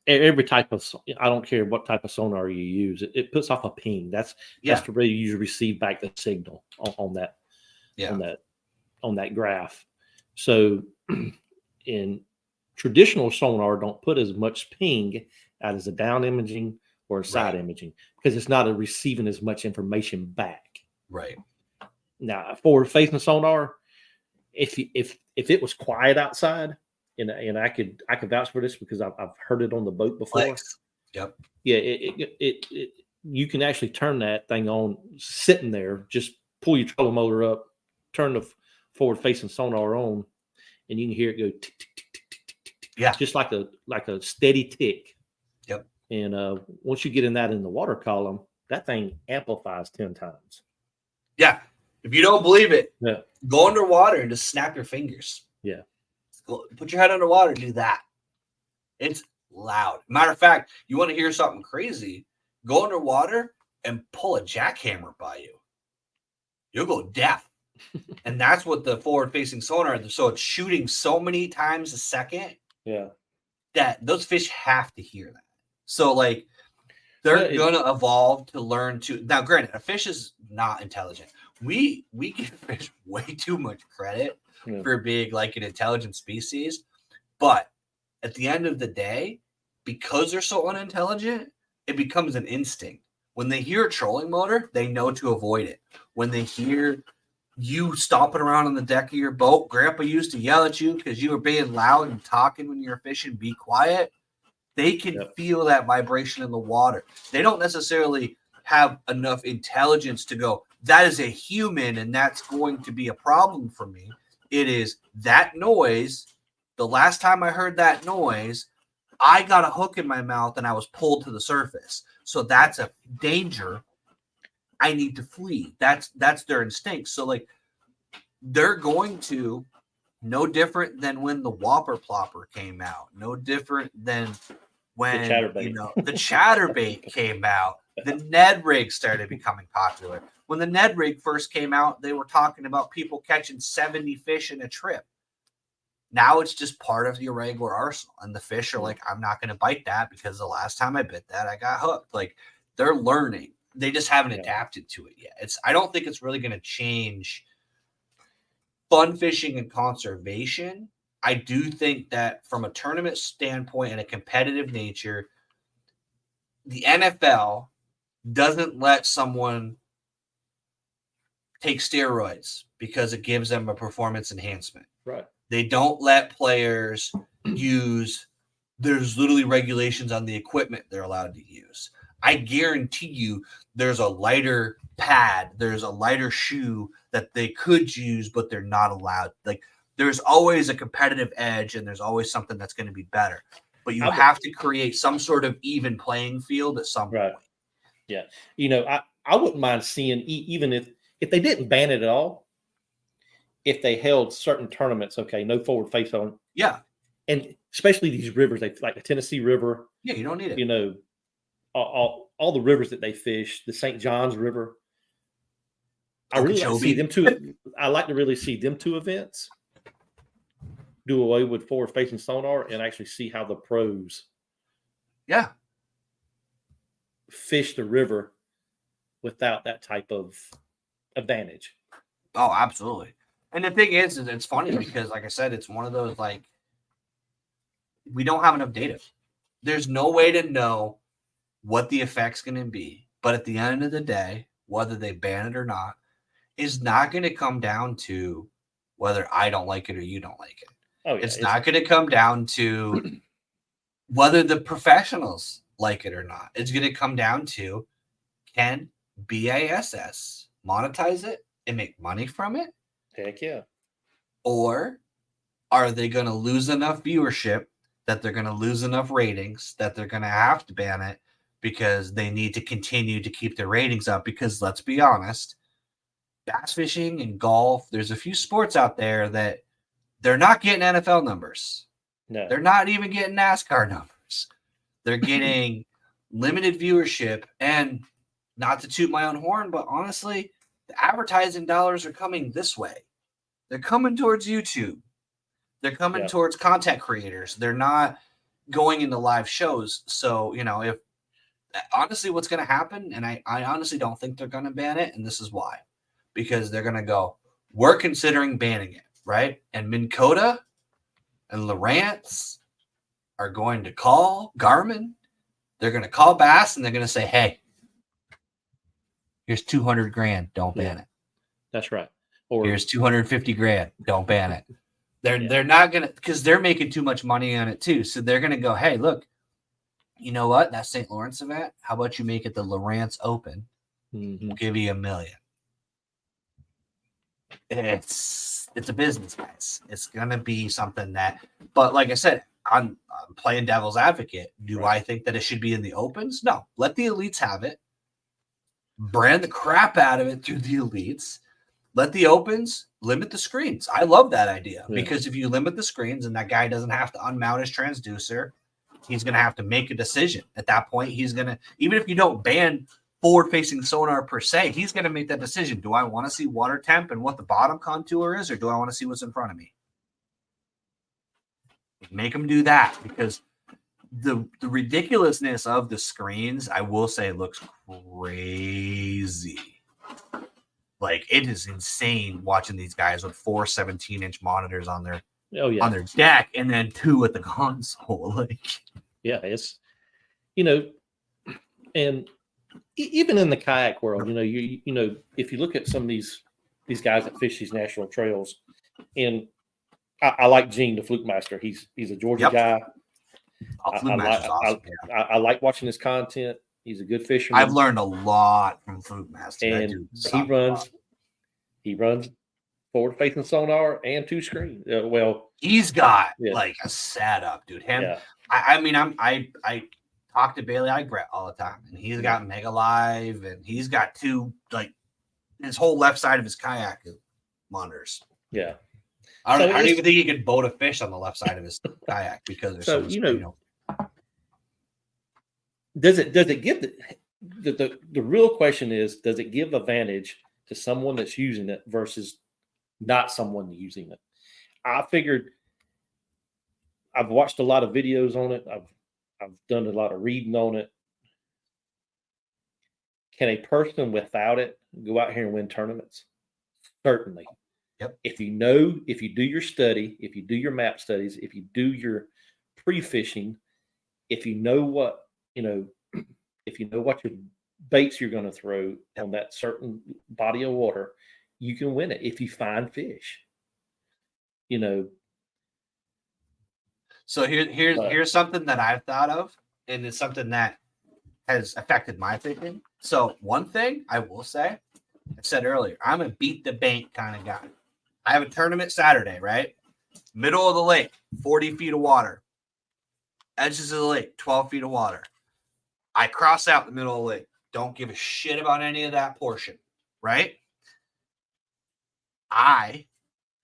every type of, I don't care what type of sonar you use, it puts off a ping. That's the way you receive back the signal on that. Yeah. On that graph. So in traditional sonar don't put as much ping out as a down imaging or a side imaging because it's not receiving as much information back. Right. Now forward facing sonar, if it was quiet outside, and I could vouch for this because I've heard it on the boat before. Flex. Yep. Yeah, it you can actually turn that thing on sitting there, just pull your trolling motor up, turn the forward-facing sonar on, and you can hear it go tick, tick, tick, tick, tick, tick, tick. Yeah, just like a steady tick. Yep. And once you get in the water column, that thing amplifies 10 times. Yeah. If you don't believe it, go underwater and just snap your fingers. Yeah. Put your head underwater, do that. It's loud. Matter of fact, you want to hear something crazy, go underwater and pull a jackhammer by you. You'll go deaf. And that's what the forward-facing sonar is. So it's shooting so many times a second that those fish have to hear that. So, like, they're going to evolve to learn to – now, granted, a fish is not intelligent. We give fish way too much credit for being, like, an intelligent species. But at the end of the day, because they're so unintelligent, it becomes an instinct. When they hear a trolling motor, they know to avoid it. When they hear you stomping around on the deck of your boat, Grandpa used to yell at you because you were being loud and talking when you were fishing, be quiet. They can feel that vibration in the water. They don't necessarily have enough intelligence to go, that is a human and that's going to be a problem for me. It is that noise. The last time I heard that noise, I got a hook in my mouth and I was pulled to the surface. So that's a danger. I need to flee. That's their instinct. So like they're going to, no different than when the Whopper Plopper came out. No different than when the chatterbait came out. The Ned rig started becoming popular. When the Ned rig first came out, they were talking about people catching 70 fish in a trip. Now it's just part of your regular arsenal. And the fish are like, I'm not going to bite that because the last time I bit that, I got hooked. Like they're learning. They just haven't Yeah. adapted to it yet. I don't think it's really going to change fun fishing and conservation. I do think that from a tournament standpoint and a competitive nature, the NFL doesn't let someone take steroids because it gives them a performance enhancement. Right. They don't let players use, there's literally regulations on the equipment they're allowed to use. I guarantee you there's a lighter pad, there's a lighter shoe that they could use, but they're not allowed. Like, there's always a competitive edge and there's always something that's going to be better. But you have to create some sort of even playing field at some point. Yeah. You know, I wouldn't mind seeing, even if they didn't ban it at all, if they held certain tournaments, okay, no forward face on. Yeah. And especially these rivers, like the Tennessee River. Yeah, you don't need it. You know, all the rivers that they fish, the St. John's River. I really like to see them two. I like to really see them two events do away with forward facing sonar and actually see how the pros fish the river without that type of advantage. Oh, absolutely. And the thing is it's funny because, like I said, it's one of those, like, we don't have enough data. There's no way to know what the effect's going to be. But at the end of the day, whether they ban it or not is not going to come down to whether I don't like it or you don't like it. Oh, yeah, it's not going to come down to whether the professionals like it or not. It's going to come down to, can BASS monetize it and make money from it? Heck yeah. Or are they going to lose enough viewership that they're going to lose enough ratings that they're going to have to ban it because they need to continue to keep their ratings up? Because let's be honest, bass fishing and golf, there's a few sports out there that they're not getting NFL numbers. No. They're not even getting NASCAR numbers. They're getting limited viewership. And not to toot my own horn, but honestly, the advertising dollars are coming this way. They're coming towards YouTube. They're coming towards content creators. They're not going into live shows. So, you know, if honestly what's going to happen, and I honestly don't think they're going to ban it, and this is why. Because they're going to go, we're considering banning it, right? And Minn Kota and Lowrance are going to call Garmin. They're going to call Bass, and they're going to say, hey, here's 200 grand. Don't ban it. That's right. Or here's 250 grand. Don't ban it. They're not going to, because they're making too much money on it too. So they're going to go, hey, look, you know what? That St. Lawrence event, how about you make it the Lowrance Open? Mm-hmm. We'll give you $1 million. It's a business, guys. It's going to be something that, but like I said, I'm playing devil's advocate. Do I think that it should be in the opens? No. Let the elites have it. Brand the crap out of it through the elites. Let the opens limit the screens. I love that idea because if you limit the screens and that guy doesn't have to unmount his transducer, he's going to have to make a decision. At that point, he's going to, even if you don't ban forward-facing sonar per se, he's going to make that decision. Do I want to see water temp and what the bottom contour is, or do I want to see what's in front of me? Make him do that, because the ridiculousness of the screens, I will say, looks crazy. Like, it is insane watching these guys with 4 17-inch monitors on their on their deck and then 2 at the console. Like, yeah, it's, you know, and even in the kayak world, you know, you know, if you look at some of these guys that fish these national trails, and I like Gene, the Fluke Master. He's a Georgia guy. Awesome. I like watching his content. He's a good fisherman. I've learned a lot from Fluke Master. And he runs forward facing sonar and 2 screens. Well, he's got like a setup, dude. I mean, I talk to Bailey Eigret all the time, and he's got Mega Live, and he's got 2, like, his whole left side of his kayak monitors. Yeah. I don't even think he could boat a fish on the left side of his kayak because there's so much, you know, does it give the real question is, does it give advantage to someone that's using it versus not someone using it? I figured, I've watched a lot of videos on it. I've done a lot of reading on it. Can a person without it go out here and win tournaments? Certainly. Yep. If you do your study, if you do your map studies, if you do your pre-fishing, if you know what, if you know what your baits you're going to throw on that certain body of water, you can win it if you find fish. So here's something that I've thought of, and it's something that has affected my thinking. So one thing I will say, I said earlier, I'm a beat the bank kind of guy. I have a tournament Saturday, right? Middle of the lake, 40 feet of water. Edges of the lake, 12 feet of water. I cross out the middle of the lake. Don't give a shit about any of that portion, right? I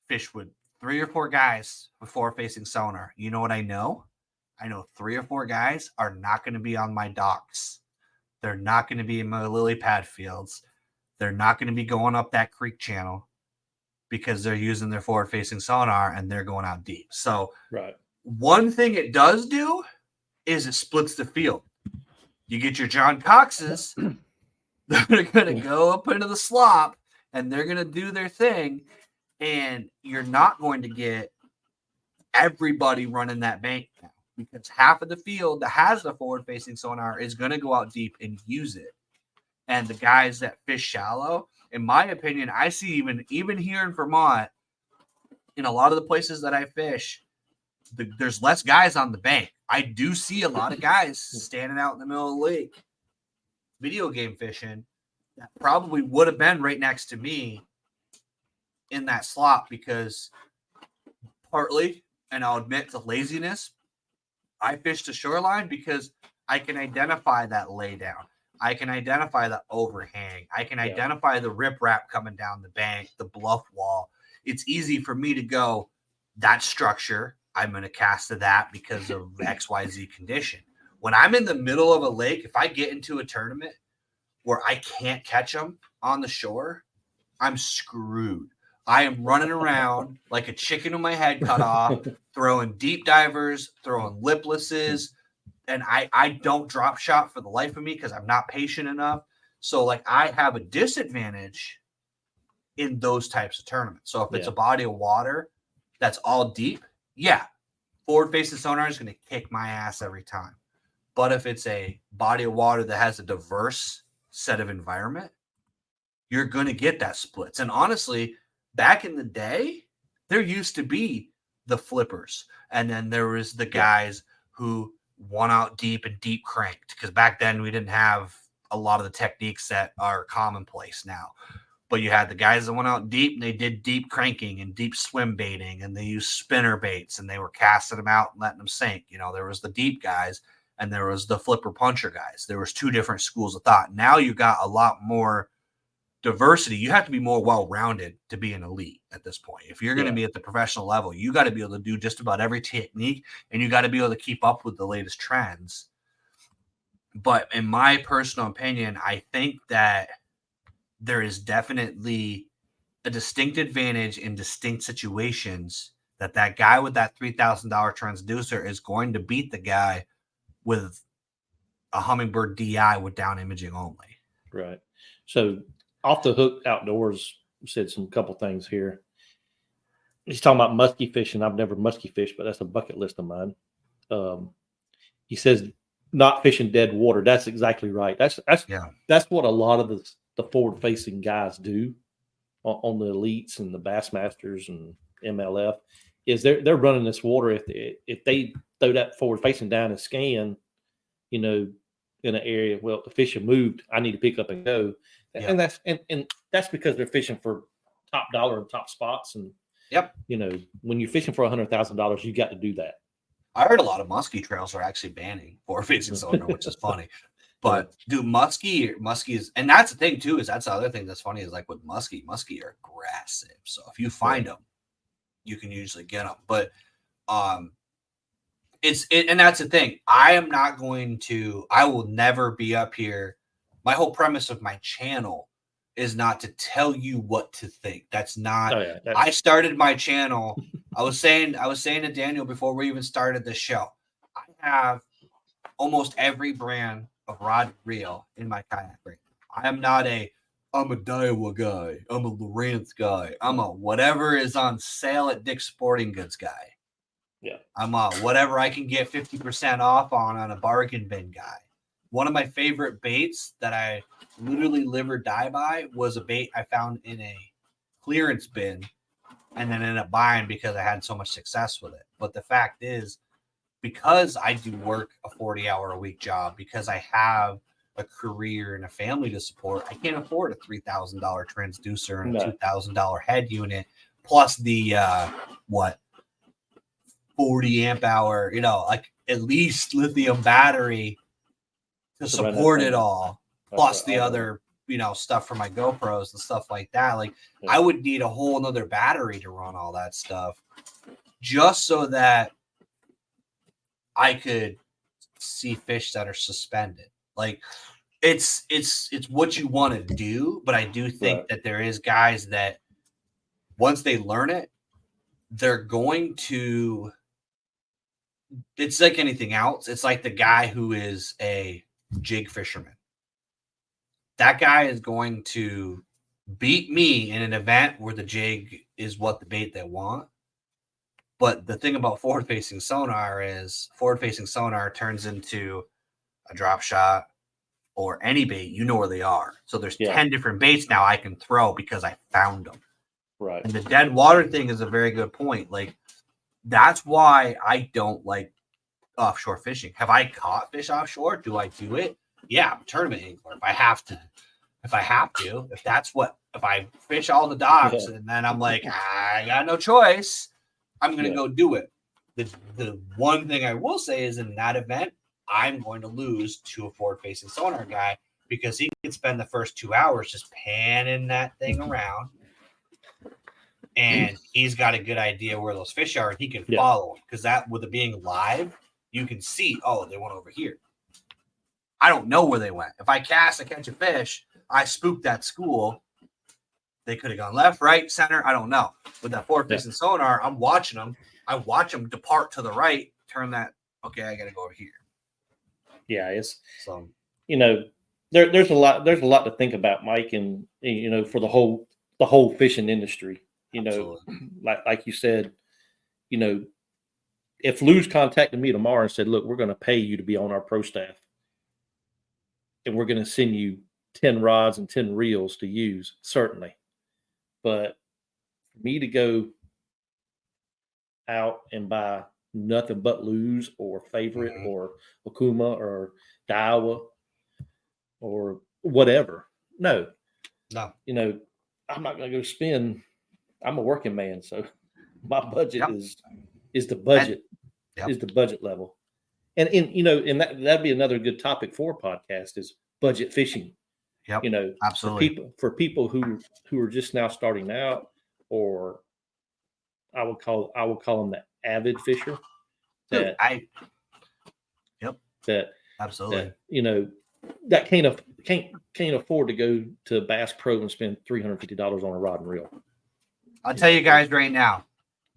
fish with 3 or 4 guys before facing Sonar. You know what I know? I know 3 or 4 guys are not going to be on my docks. They're not going to be in my lily pad fields. They're not going to be going up that creek channel because they're using their forward-facing sonar and they're going out deep. So right. One thing it does do is it splits the field. You get your John Coxes, they're going to go up into the slop and they're going to do their thing. And you're not going to get everybody running that bank now because half of the field that has the forward-facing sonar is going to go out deep and use it. And the guys that fish shallow, in my opinion, I see even here in Vermont, in a lot of the places that I fish, there's less guys on the bank. I do see a lot of guys standing out in the middle of the lake, video game fishing, that probably would have been right next to me in that slot because partly, and I'll admit to laziness, I fish the shoreline because I can identify that laydown. I can identify the overhang. I can identify the riprap coming down the bank, the bluff wall. It's easy for me to go, that structure, I'm going to cast to that because of XYZ condition. When I'm in the middle of a lake, if I get into a tournament where I can't catch them on the shore, I'm screwed. I am running around like a chicken with my head cut off, throwing deep divers, throwing liplesses, and I don't drop shot for the life of me because I'm not patient enough. So, like, I have a disadvantage in those types of tournaments. So if it's a body of water that's all deep, forward-facing sonar is going to kick my ass every time. But if it's a body of water that has a diverse set of environment, you're going to get that splits. And honestly, back in the day, there used to be the flippers. And then there was the guys who won out deep and deep cranked. Because back then we didn't have a lot of the techniques that are commonplace now. But you had the guys that went out deep and they did deep cranking and deep swim baiting. And they used spinner baits and they were casting them out and letting them sink. You know, there was the deep guys and there was the flipper puncher guys. There was 2 different schools of thought. Now you got a lot more diversity. You have to be more well-rounded to be an elite at this point. If you're going to be at the professional level, you got to be able to do just about every technique and you got to be able to keep up with the latest trends. But in my personal opinion, I think that there is definitely a distinct advantage in distinct situations that guy with that $3,000 transducer is going to beat the guy with a Humminbird DI with down imaging only. Right. So Off the Hook Outdoors said some couple things here. He's talking about muskie fishing. I've never muskie fished, but that's a bucket list of mine. He says not fishing dead water. That's exactly right. That's what a lot of the forward facing guys do on the elites and the Bassmasters and MLF is they're running this water. If they throw that forward facing down and scan, in an area, well, the fish have moved, I need to pick up and go. And that's because they're fishing for top dollar and top spots. And when you're fishing for $100,000, you got to do that. I heard a lot of muskie trails are actually banning forward-facing sonar, which is funny. But dude, muskie is, and that's the thing too, is that's the other thing that's funny is like with muskie are aggressive. So if you find them, you can usually get them. But and that's the thing. I will never be up here. My whole premise of my channel is not to tell you what to think. That's not. I started my channel. I was saying to Daniel before we even started the show, I have almost every brand of rod and reel in my kayak right now. I'm a Daiwa guy. I'm a Lowrance guy. I'm a whatever is on sale at Dick's Sporting Goods guy. Yeah. I'm a whatever I can get 50% off on a bargain bin guy. One of my favorite baits that I literally live or die by was a bait I found in a clearance bin and then ended up buying because I had so much success with it. But the fact is, because I do work a 40-hour-a-week job, because I have a career and a family to support, I can't afford a $3,000 transducer and a $2,000 head unit, plus the 40 amp hour, like at least lithium battery to support it all, plus the other, stuff for my GoPros and stuff like that. Like I would need a whole nother battery to run all that stuff just so that I could see fish that are suspended. Like it's what you want to do, but I do think that there is guys that once they learn it, they're going to, it's like anything else. It's like the guy who is a jig fisherman. That guy is going to beat me in an event where the jig is what the bait they want. But the thing about forward-facing sonar is forward-facing sonar turns into a drop shot or any bait. You know where they are. So there's 10 different baits now I can throw because I found them. Right. And the dead water thing is a very good point. Like, that's why I don't like offshore fishing. Have I caught fish offshore? Do I do it? Yeah, I'm a tournament angler. If I have to, if I fish all the docks and then I'm like, I got no choice, I'm going to go do it. The one thing I will say is in that event, I'm going to lose to a forward-facing sonar guy because he can spend the first 2 hours just panning that thing around. And he's got a good idea where those fish are and he can follow them. Because that, with it being live, you can see, oh, they went over here. I don't know where they went. If I catch a fish, I spook that school. They could have gone left, right, center. I don't know. With that forward-facing sonar, I'm watching them. I watch them depart to the right, turn that. Okay, I got to go over here. Yeah, it's there's a lot to think about, Mike, and for the whole fishing industry. Like you said, if Lou's contacted me tomorrow and said, "Look, we're going to pay you to be on our pro staff, and we're going to send you 10 rods and 10 reels to use," certainly. But for me to go out and buy nothing but Lou's or Favorite or Okuma or Daiwa or whatever, no. I'm not going to go spend. I'm a working man, so my budget is the budget is the budget level, and that'd be another good topic for a podcast is budget fishing. Absolutely. For people who are just now starting out, or I would call them the avid fisher. That absolutely. That can't afford to go to Bass Pro and spend $350 on a rod and reel. I'll tell you guys right now,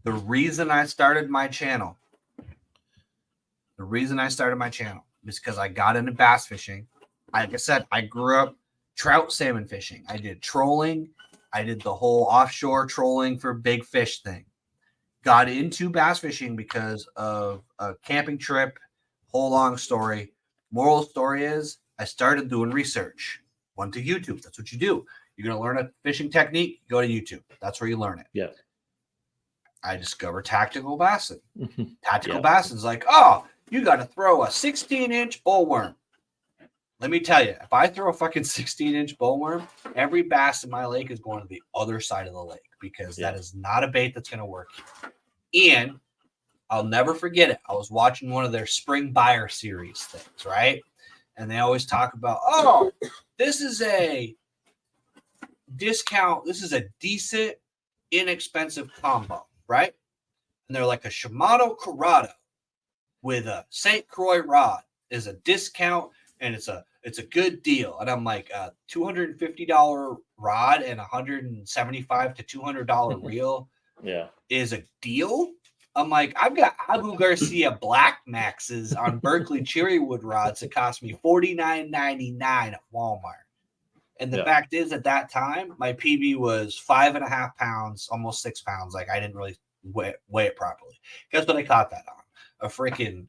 the reason I started my channel is because I got into bass fishing. Like I said, I grew up trout salmon fishing. I did trolling. I did the whole offshore trolling for big fish thing. Got into bass fishing because of a camping trip. Whole long story. Moral story is I started doing research. Went to YouTube. That's what you do. You're going to learn a fishing technique, go to YouTube. That's where you learn it. Yeah. I discovered tactical bassing. Tactical bassing is like, oh, you got to throw a 16-inch bullworm. Let me tell you, if I throw a fucking 16-inch bullworm, every bass in my lake is going to the other side of the lake because that is not a bait that's going to work. And I'll never forget it. I was watching one of their spring buyer series things, right? And they always talk about, oh, this is a discount. This is a decent, inexpensive combo, right? And they're like a Shimano Corrado with a St. Croix rod is a discount and it's a good deal. And I'm like, $250 rod and $175 to $200 reel is a deal. I'm like, I've got Abu Garcia Black Maxes on Berkeley Cherrywood rods that cost me $49.99 at Walmart. And the fact is, at that time, my PB was 5.5 pounds, almost 6 pounds. Like I didn't really weigh it properly. Guess what I caught that on? A freaking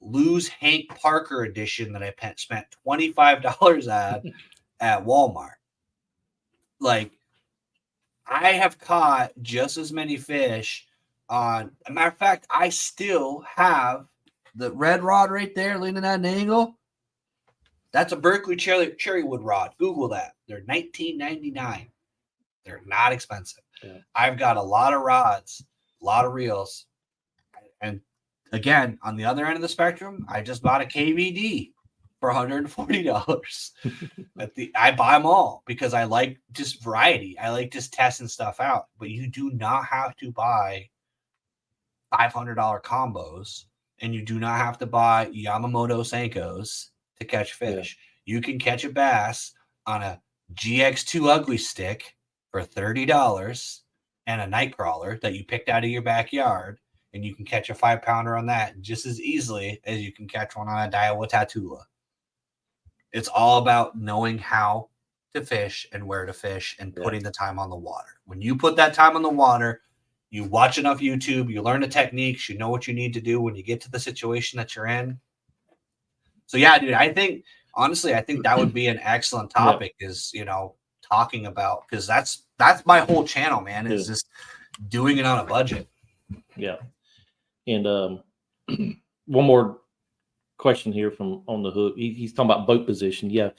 Lose Hank Parker edition that I spent $25 at Walmart. Like, I have caught just as many fish on. A matter of fact, I still have the red rod right there leaning at an angle. That's a Berkeley cherrywood rod. Google that. They're $19.99. They're not expensive. Yeah. I've got a lot of rods, a lot of reels. And again, on the other end of the spectrum, I just bought a KVD for $140. I buy them all because I like just variety. I like just testing stuff out. But you do not have to buy $500 combos, and you do not have to buy Yamamoto Senkos to catch fish. Yeah. You can catch a bass on a GX2 Ugly Stick for $30 and a night crawler that you picked out of your backyard, and you can catch a 5-pounder on that just as easily as you can catch one on a Daiwa Tatula. It's all about knowing how to fish and where to fish and putting the time on the water. When you put that time on the water, you watch enough YouTube, you learn the techniques, you know what you need to do when you get to the situation that you're in. So yeah, dude, I think that would be an excellent topic is, talking about, because that's my whole channel, man, is just doing it on a budget. Yeah. And one more question here from on the hook. He's talking about boat position. Yeah.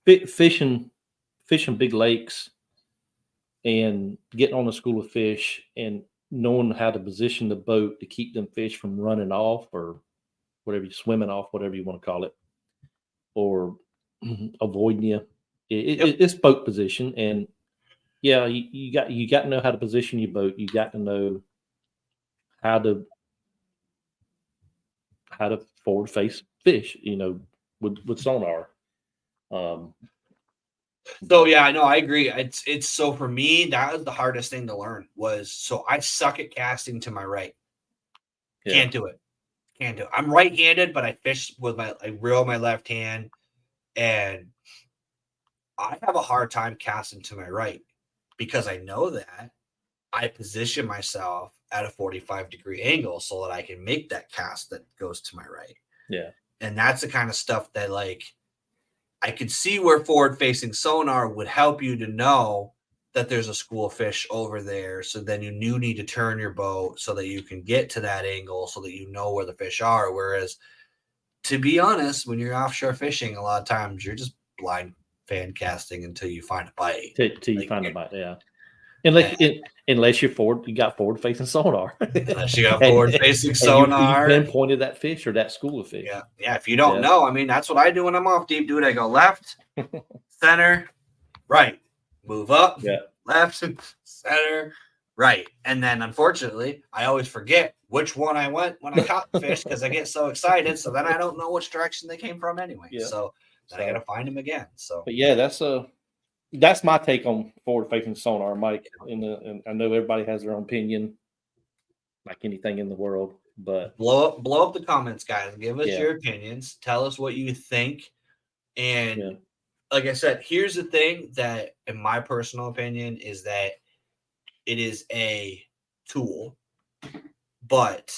Fishing big lakes and getting on a school of fish and knowing how to position the boat to keep them fish from running off or whatever, swimming off, whatever you want to call it, or avoiding you. It's boat position, and you got to know how to position your boat. You got to know how to forward face fish. With sonar. So yeah, I know, I agree. It's so for me, that was the hardest thing to learn so I suck at casting to my right. Can't do it. I'm right-handed, but I fish with I reel my left hand, and I have a hard time casting to my right because I know that I position myself at a 45-degree angle so that I can make that cast that goes to my right. Yeah. And that's the kind of stuff that I could see where forward-facing sonar would help you to know that there's a school of fish over there. So then you need to turn your boat so that you can get to that angle so that you know where the fish are. Whereas, to be honest, when you're offshore fishing, a lot of times you're just blind fan casting until you find a bite. Till you find a bite, yeah. Unless you got forward-facing sonar. Unless you got forward-facing sonar. You pinpointed that fish or that school of fish. Yeah. Yeah. If you don't know, that's what I do when I'm off deep, dude. I go left, center, right. Move up, left, center, right. And then, unfortunately, I always forget which one I went when I caught the fish because I get so excited. So then I don't know which direction they came from anyway. Yeah. So I got to find them again. So, but yeah, that's my take on forward-facing sonar, Mike. And I know everybody has their own opinion, like anything in the world. But blow up the comments, guys. Give us your opinions. Tell us what you think. And like I said, here's the thing that, in my personal opinion, is that it is a tool. But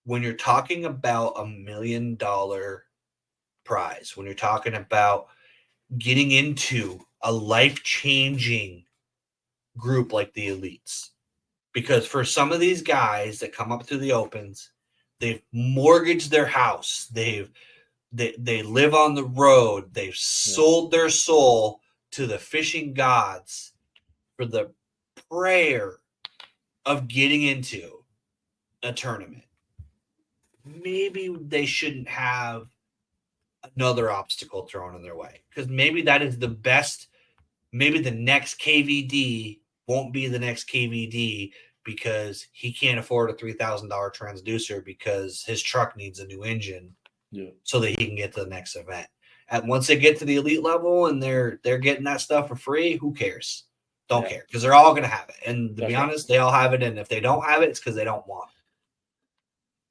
when you're talking about $1 million prize, when you're talking about getting into a life-changing group like the elites, because for some of these guys that come up through the opens, they've mortgaged their house, they live on the road, they've sold their soul to the fishing gods for the prayer of getting into a tournament. Maybe they shouldn't have another obstacle thrown in their way, because maybe that is the best. Maybe the next KVD won't be the next KVD because he can't afford a $3,000 transducer because his truck needs a new engine so that he can get to the next event. And once they get to the elite level and they're getting that stuff for free, who cares? Don't care, because they're all going to have it. And to be honest, they all have it. And if they don't have it, it's because they don't want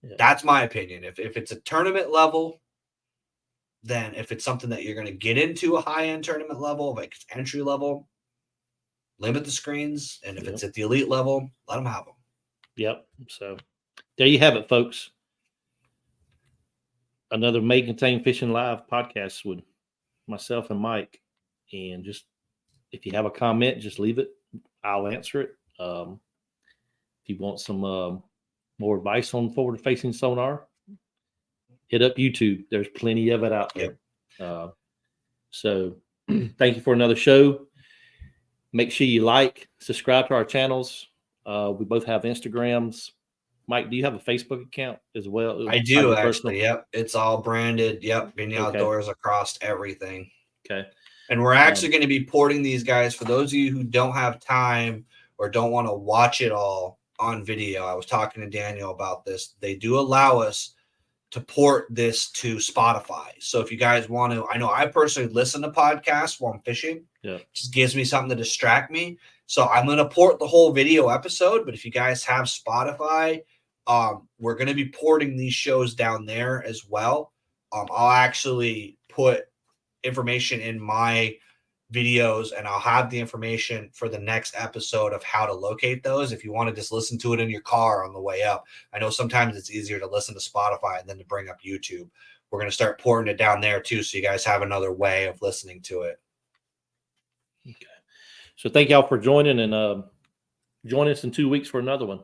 it. Yeah. That's my opinion. If it's a tournament level, then if it's something that you're going to get into a high-end tournament level, like it's entry level, limit the screens. And if it's at the elite level, let them have them. Yep. So there you have it, folks. Another May Contain Fishing Live podcast with myself and Mike. And just if you have a comment, just leave it. I'll answer it. If you want some more advice on forward-facing sonar, hit up YouTube. There's plenty of it out there. So thank you for another show. Make sure you like, subscribe to our channels. We both have Instagrams. Mike, do you have a Facebook account as well? I do, actually. Yep. It's all branded. Yep. Vinny Outdoors across everything. Okay. And we're actually going to be porting these guys for those of you who don't have time or don't want to watch it all on video. I was talking to Daniel about this. They do allow us to port this to Spotify. So if you guys want to, I know I personally listen to podcasts while I'm fishing. Yeah. It just gives me something to distract me. So I'm going to port the whole video episode, but if you guys have Spotify, we're going to be porting these shows down there as well. I'll actually put information in my videos, and I'll have the information for the next episode of how to locate those if you want to just listen to it in your car on the way up. I know sometimes it's easier to listen to Spotify than to bring up YouTube. We're going to start porting it down there too, so you guys have another way of listening to it. Okay. So thank y'all for joining, and join us in 2 weeks for another one.